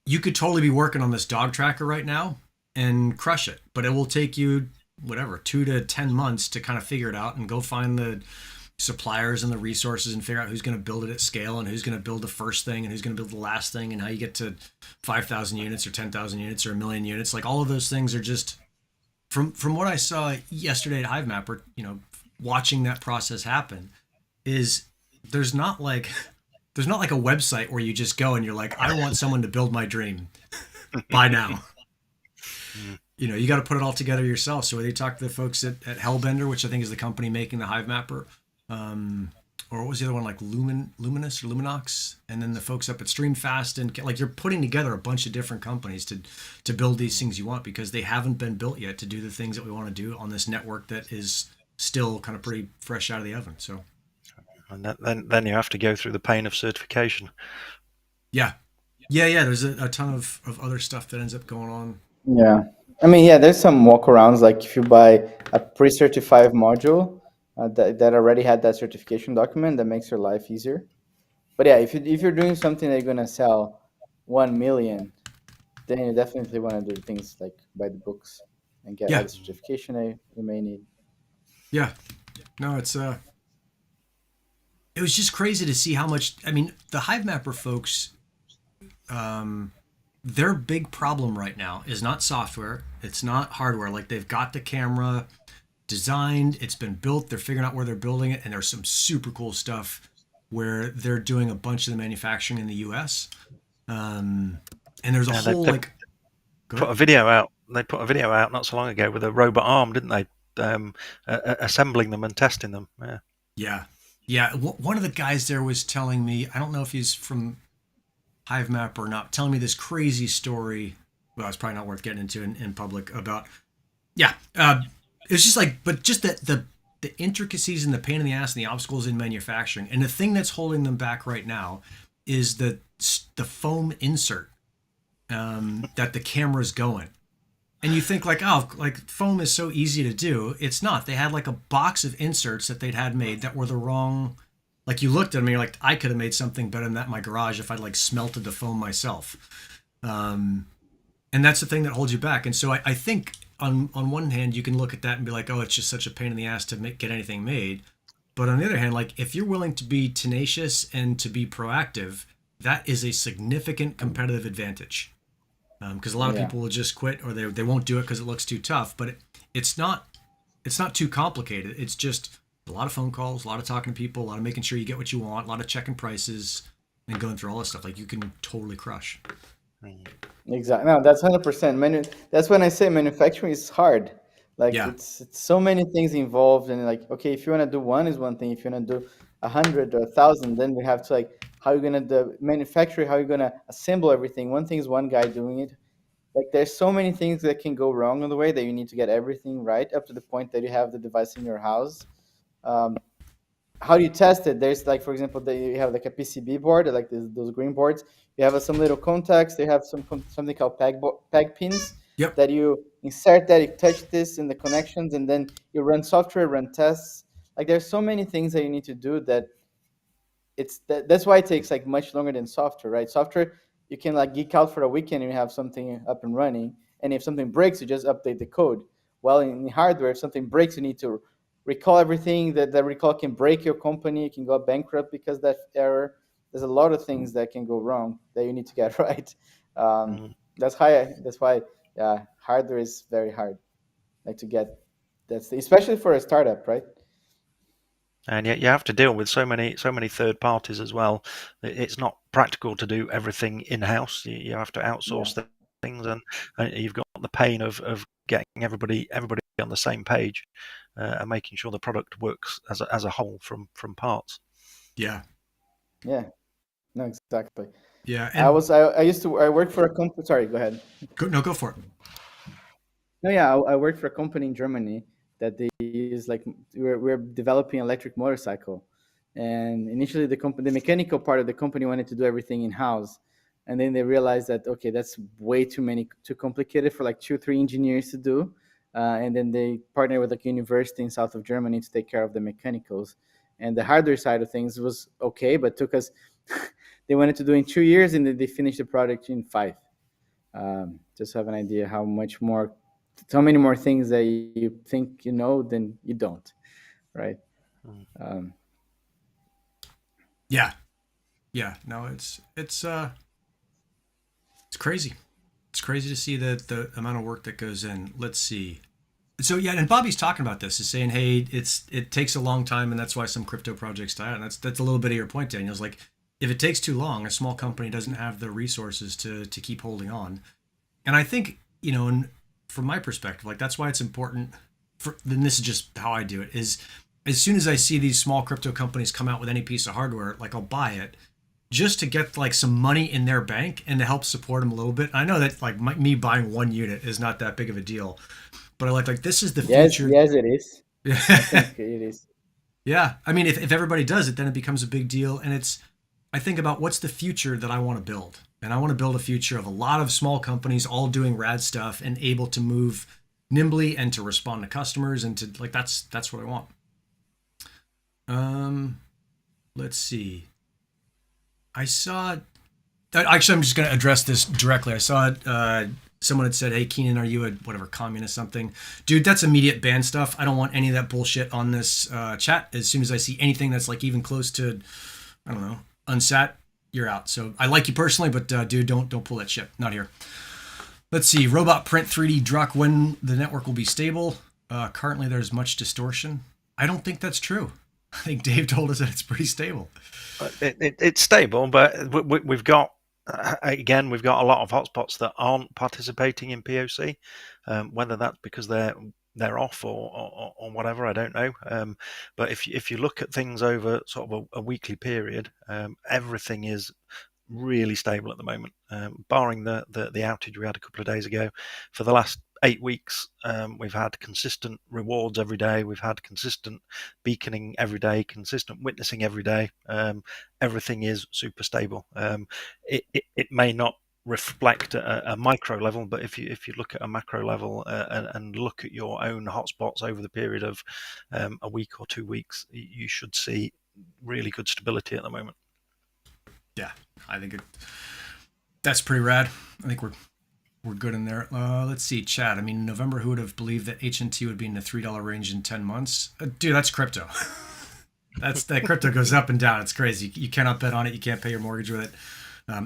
you could totally be working on this dog tracker right now and crush it, but it will take you whatever, 2 to 10 months to kind of figure it out and go find the suppliers and the resources and figure out who's going to build it at scale and who's going to build the first thing and who's going to build the last thing and how you get to 5,000 units or 10,000 units or 1,000,000 units. Like all of those things are just, From what I saw yesterday at HiveMapper, watching that process happen, is there's not like a website where you just go and you're like, I want someone to build my dream by now. You got to put it all together yourself. So whether you talk to the folks at Hellbender, which I think is the company making the HiveMapper, or what was the other one, like Luminous or Luminox, and then the folks up at Streamfast, and like you're putting together a bunch of different companies to build these things you want because they haven't been built yet to do the things that we want to do on this network that is still kind of pretty fresh out of the oven. So, and then you have to go through the pain of certification. Yeah. There's a ton of other stuff that ends up going on. Yeah, I mean, yeah, there's some walkarounds. Like if you buy a pre-certified module that already had that certification document, that makes your life easier. But yeah, if you're doing something that you're gonna sell 1 million, then you definitely want to do things like buy the books and get all the certification that you may need. Yeah, no, it was just crazy to see how much. I mean, the HiveMapper folks, their big problem right now is not software, it's not hardware. Like they've got the camera designed, it's been built, they're figuring out where they're building it, and there's some super cool stuff where they're doing a bunch of the manufacturing in the US. And there's a whole like put a video out. They put a video out not so long ago with a robot arm, didn't they? Assembling them and testing them. Yeah. One of the guys there was telling me, I don't know if he's from HiveMapper or not, telling me this crazy story. Well, it's probably not worth getting into in public about. Yeah. It's just like, but just the intricacies and the pain in the ass and the obstacles in manufacturing. And the thing that's holding them back right now is the foam insert that the camera's going. And you think like, oh, like foam is so easy to do. It's not. They had like a box of inserts that they'd had made that were the wrong. Like you looked at them and you're like, I could have made something better than that in my garage if I'd like smelted the foam myself. And that's the thing that holds you back. And so I think on one hand, you can look at that and be like, oh, it's just such a pain in the ass to get anything made. But on the other hand, like if you're willing to be tenacious and to be proactive, that is a significant competitive advantage. because a lot of Yeah. people will just quit or they won't do it because it looks too tough. But it's not too complicated. It's just a lot of phone calls, a lot of talking to people, a lot of making sure you get what you want, a lot of checking prices, and going through all this stuff. Like you can totally crush. Exactly. No, that's 100%. That's when I say manufacturing is hard. Like Yeah, it's so many things involved, and like okay, if you want to do one is one thing. If you want to do 100 or 1,000, then we have to like how you're gonna do manufacture, how you're gonna assemble everything. One thing is one guy doing it. Like there's so many things that can go wrong on the way that you need to get everything right up to the point that you have the device in your house. Um, how do you test it? There's like, for example, you have like a PCB board, like those green boards. You have some little contacts. They have something called peg pins yep, that you insert that you touch this in the connections, and then you run software, run tests. Like there's so many things that you need to do that that's why it takes like much longer than software, right? Software you can like geek out for a weekend and you have something up and running, and if something breaks you just update the code. Well, in hardware, if something breaks you need to recall everything. That recall can break your company, you can go bankrupt because that error. There's a lot of things that can go wrong that you need to get right. um, Mm. that's why hardware is very hard, like to get. Especially for a startup, right? And yet you have to deal with so many third parties as well. It's not practical to do everything in house. You have to Yeah. outsource things, and you've got the pain of getting everybody on the same page, and making sure the product works as a whole from parts. yeah, Yeah. No, exactly. yeah. I And was I used to I worked for a company. Sorry, go ahead. go for it. No, yeah, I worked for a company in Germany that they use like we're developing electric motorcycle, and initially the mechanical part of the company wanted to do everything in house, and then they realized that okay, that's way too complicated for like 2 3 engineers to do, and then they partnered with like a university in south of Germany to take care of the mechanicals, and the hardware side of things was okay, but took us. They wanted to do in 2 years, and then they finished the project in 5. Just have an idea so many more things that you think you know than you don't, right? Mm. Um, Yeah, yeah. No, it's crazy. It's crazy to see the amount of work that goes in. Let's see. So yeah, and Bobby's talking about this, is saying, hey, it takes a long time, and that's why some crypto projects die. And that's a little bit of your point, Daniel. It's like if it takes too long, a small company doesn't have the resources to keep holding on. And I think and from my perspective, like that's why it's important. Then this is just how I do it. Is as soon as I see these small crypto companies come out with any piece of hardware, like I'll buy it just to get like some money in their bank and to help support them a little bit. I know that like me buying one unit is not that big of a deal, but I like this is the yes, future. yes, it is. I Yeah. think it is. Yeah. I mean, if everybody does it, then it becomes a big deal. And I think about what's the future that I want to build. And I want to build a future of a lot of small companies all doing rad stuff and able to move nimbly and to respond to customers and to like, that's what I want. Um, let's see. I saw, actually, I'm just going to address this directly. I saw someone had said, "Hey, Keenan, are you a whatever communist something?" Dude, that's immediate ban stuff. I don't want any of that bullshit on this chat. As soon as I see anything that's like even close to, I don't know, unsat, you're out. So I like you personally, but dude, don't pull that shit. Not here. Let's see. Robot print 3D Druck. When the network will be stable? Currently, there's much distortion. I don't think that's true. I think Dave told us that it's pretty stable. It's stable, but we've got we've got a lot of hotspots that aren't participating in POC. Whether that's because they're off or whatever, I don't know. But if you look at things over sort of a weekly period, everything is really stable at the moment, barring the outage we had a couple of days ago. For the last 8 weeks, we've had consistent rewards every day. We've had consistent beaconing every day, consistent witnessing every day. Everything is super stable. It may not reflect a micro level, but if you look at a macro level and look at your own hotspots over the period of a week or 2 weeks, you should see really good stability at the moment. Yeah, I think that's pretty rad. I think we're good in there. Let's see, chat. I mean, in November, who would have believed that HNT would be in the $3 range in 10 months? Dude, that's crypto. That crypto goes up and down. It's crazy. You cannot bet on it. You can't pay your mortgage with it.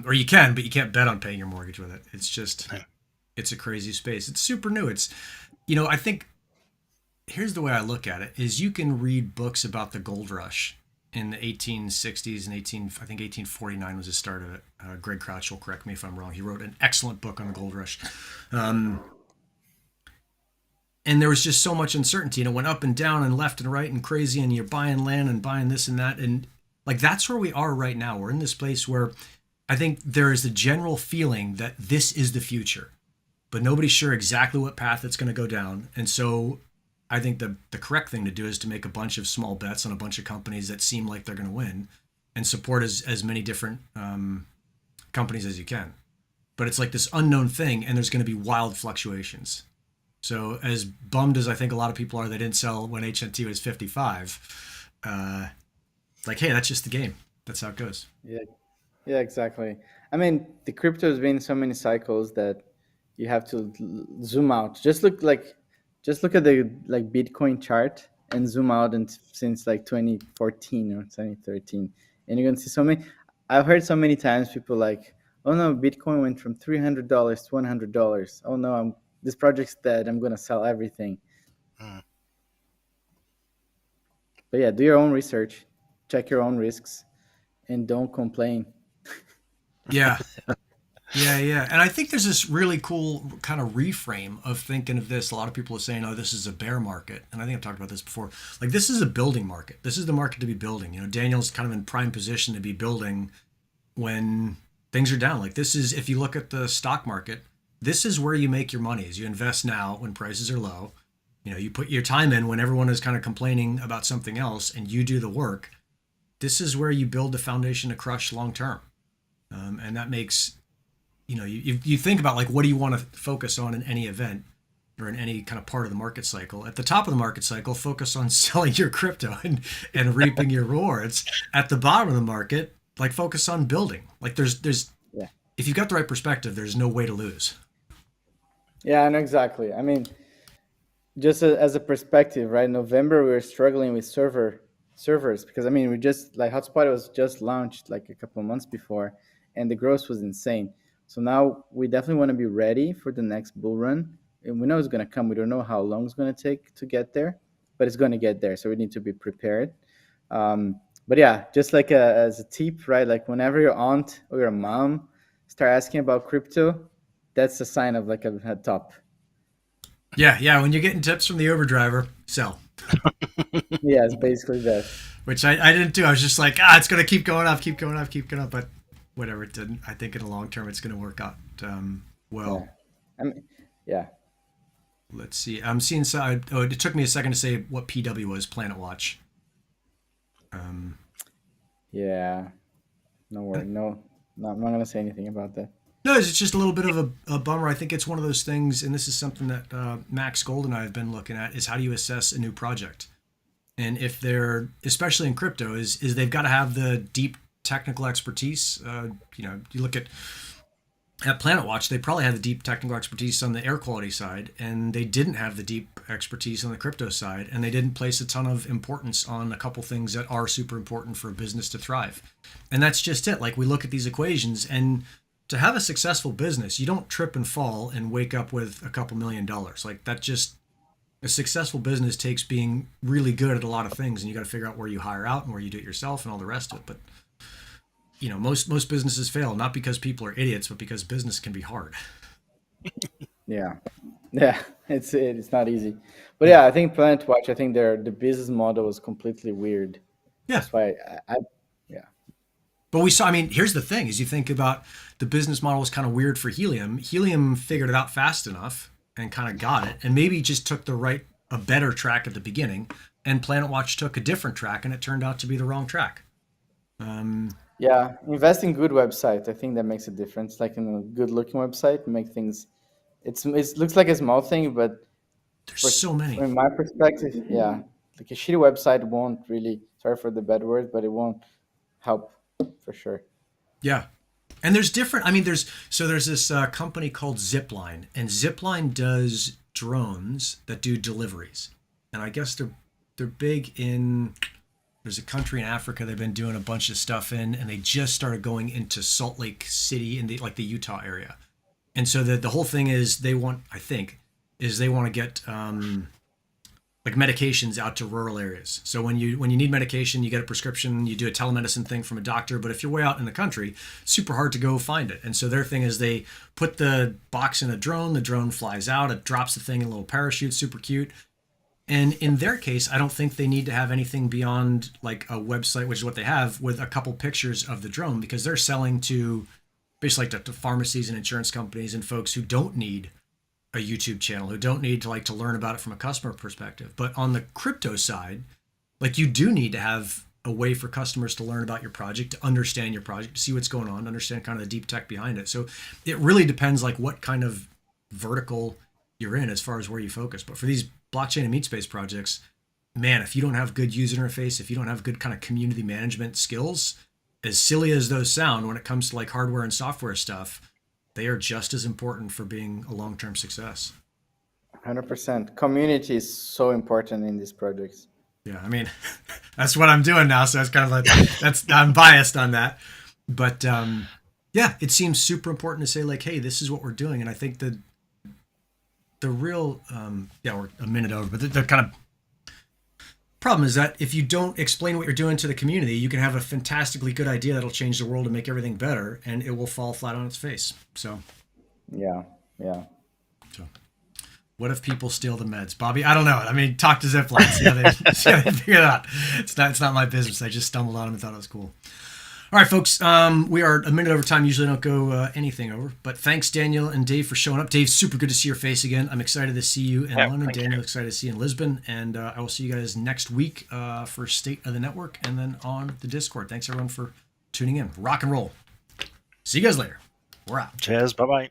Or you can, but you can't bet on paying your mortgage with it. It's just, it's a crazy space. It's super new. It's, I think here's the way I look at it is you can read books about the gold rush in the 1860s and I think 1849 was the start of it. Greg Crouch will correct me if I'm wrong. He wrote an excellent book on the gold rush. And there was just so much uncertainty, and it went up and down and left and right and crazy, and you're buying land and buying this and that. And like, that's where we are right now. We're in this place where I think there is a general feeling that this is the future, but nobody's sure exactly what path it's going to go down. And so I think the correct thing to do is to make a bunch of small bets on a bunch of companies that seem like they're going to win and support as many different companies as you can. But it's like this unknown thing, and there's going to be wild fluctuations. So as bummed as I think a lot of people are, they didn't sell when HNT was 55. Like, hey, that's just the game. That's how it goes. Yeah, exactly. I mean, the crypto has been so many cycles that you have to zoom out. Just look at the like Bitcoin chart and zoom out and since like 2014 or 2013, and you're gonna see so many. I've heard so many times people like, oh no, Bitcoin went from $300 to $100. Oh no, this project's dead. I'm gonna sell everything. But yeah, do your own research, check your own risks, and don't complain. Yeah. Yeah. And I think there's this really cool kind of reframe of thinking of this. A lot of people are saying, oh, this is a bear market. And I think I've talked about this before. Like, this is a building market. This is the market to be building. Daniel's kind of in prime position to be building when things are down. Like, this is, if you look at the stock market, this is where you make your money, is you invest now when prices are low. You put your time in when everyone is kind of complaining about something else, and you do the work. This is where you build the foundation to crush long term. And that makes, you think about, like, what do you want to focus on in any event or in any kind of part of the market cycle? At the top of the market cycle, focus on selling your crypto and reaping your rewards. At the bottom of the market, like, focus on building. Like, there's if you've got the right perspective, there's no way to lose. Yeah, and exactly. I mean, just as a perspective, right? November, we were struggling with servers because, I mean, we just, like, Hotspot was just launched like a couple of months before, and the growth was insane. So now we definitely want to be ready for the next bull run, and we know it's going to come. We don't know how long it's going to take to get there, but it's going to get there. So we need to be prepared. But yeah, just like as a tip, right? Like, whenever your aunt or your mom start asking about crypto, that's a sign of like a top. Yeah. When you're getting tips from the Uber driver, sell. Yeah, it's basically that. Which I didn't do. I was just like, it's going to keep going up. But whatever, it didn't. I think in the long term, it's going to work out well. Yeah. I mean, yeah. Let's see. I'm seeing. It took me a second to say what PW was. Planet Watch. Yeah. No worry. No, I'm not going to say anything about that. No, it's just a little bit of a bummer. I think it's one of those things, and this is something that Max Gold and I have been looking at, is how do you assess a new project? And if they're, especially in crypto, is they've got to have the deep technical expertise. You look at Planet Watch, they probably had the deep technical expertise on the air quality side, and they didn't have the deep expertise on the crypto side, and they didn't place a ton of importance on a couple things that are super important for a business to thrive. And that's just it. Like, we look at these equations, and to have a successful business, you don't trip and fall and wake up with a couple $1 million. Like, that just, a successful business takes being really good at a lot of things, and you got to figure out where you hire out and where you do it yourself and all the rest of it. But most businesses fail, not because people are idiots, but because business can be hard. Yeah, it's not easy. But yeah, I think Planet Watch, I think the business model was completely weird. Yeah. That's why yeah. But we saw, I mean, here's the thing, is you think about the business model was kind of weird for Helium. Helium figured it out fast enough and kind of got it, and maybe just took a better track at the beginning, and Planet Watch took a different track, and it turned out to be the wrong track. Yeah, invest in good website. I think that makes a difference. Like, in a good looking website, make things. It looks like a small thing, but there's so many. From my perspective, yeah, like a shitty website won't really. Sorry for the bad word, but it won't help for sure. Yeah. And there's different, I mean, there's this company called Zipline, and Zipline does drones that do deliveries. And I guess they're big in There's a country in Africa they've been doing a bunch of stuff in, and they just started going into Salt Lake City in the Utah area. And so the whole thing is they want to get like medications out to rural areas. So when you need medication, you get a prescription, you do a telemedicine thing from a doctor. But if you're way out in the country, super hard to go find it. And so their thing is they put the box in a drone, the drone flies out, it drops the thing in a little parachute, super cute. And in their case, I don't think they need to have anything beyond like a website, which is what they have, with a couple pictures of the drone, because they're selling to basically to pharmacies and insurance companies and folks who don't need a YouTube channel, who don't need to learn about it from a customer perspective. But on the crypto side, like you do need to have a way for customers to learn about your project, to understand your project, to see what's going on, understand kind of the deep tech behind it. So it really depends like what kind of vertical you're in as far as where you focus. But for these blockchain and meat space projects, man, if you don't have good user interface, if you don't have good kind of community management skills, as silly as those sound when it comes to like hardware and software stuff, they are just as important for being a long-term success. 100%. Community is so important in these projects. Yeah, I mean, that's what I'm doing now, so it's kind of like I'm biased on that, but yeah, it seems super important to say like, hey, this is what we're doing, and I think the real we're a minute over, but the kind of problem is that if you don't explain what you're doing to the community, you can have a fantastically good idea that'll change the world and make everything better, and it will fall flat on its face. So yeah. So what if people steal the meds, Bobby? I don't know. I mean, talk to Zipline, see how they figure it out. It's not my business. I just stumbled on them and thought it was cool. All right, folks, we are a minute over time. Usually don't go anything over. But thanks, Daniel and Dave, for showing up. Dave, super good to see your face again. I'm excited to see you in London. Daniel, excited to see you in Lisbon. And I will see you guys next week for State of the Network and then on the Discord. Thanks, everyone, for tuning in. Rock and roll. See you guys later. We're out. Cheers. Bye-bye.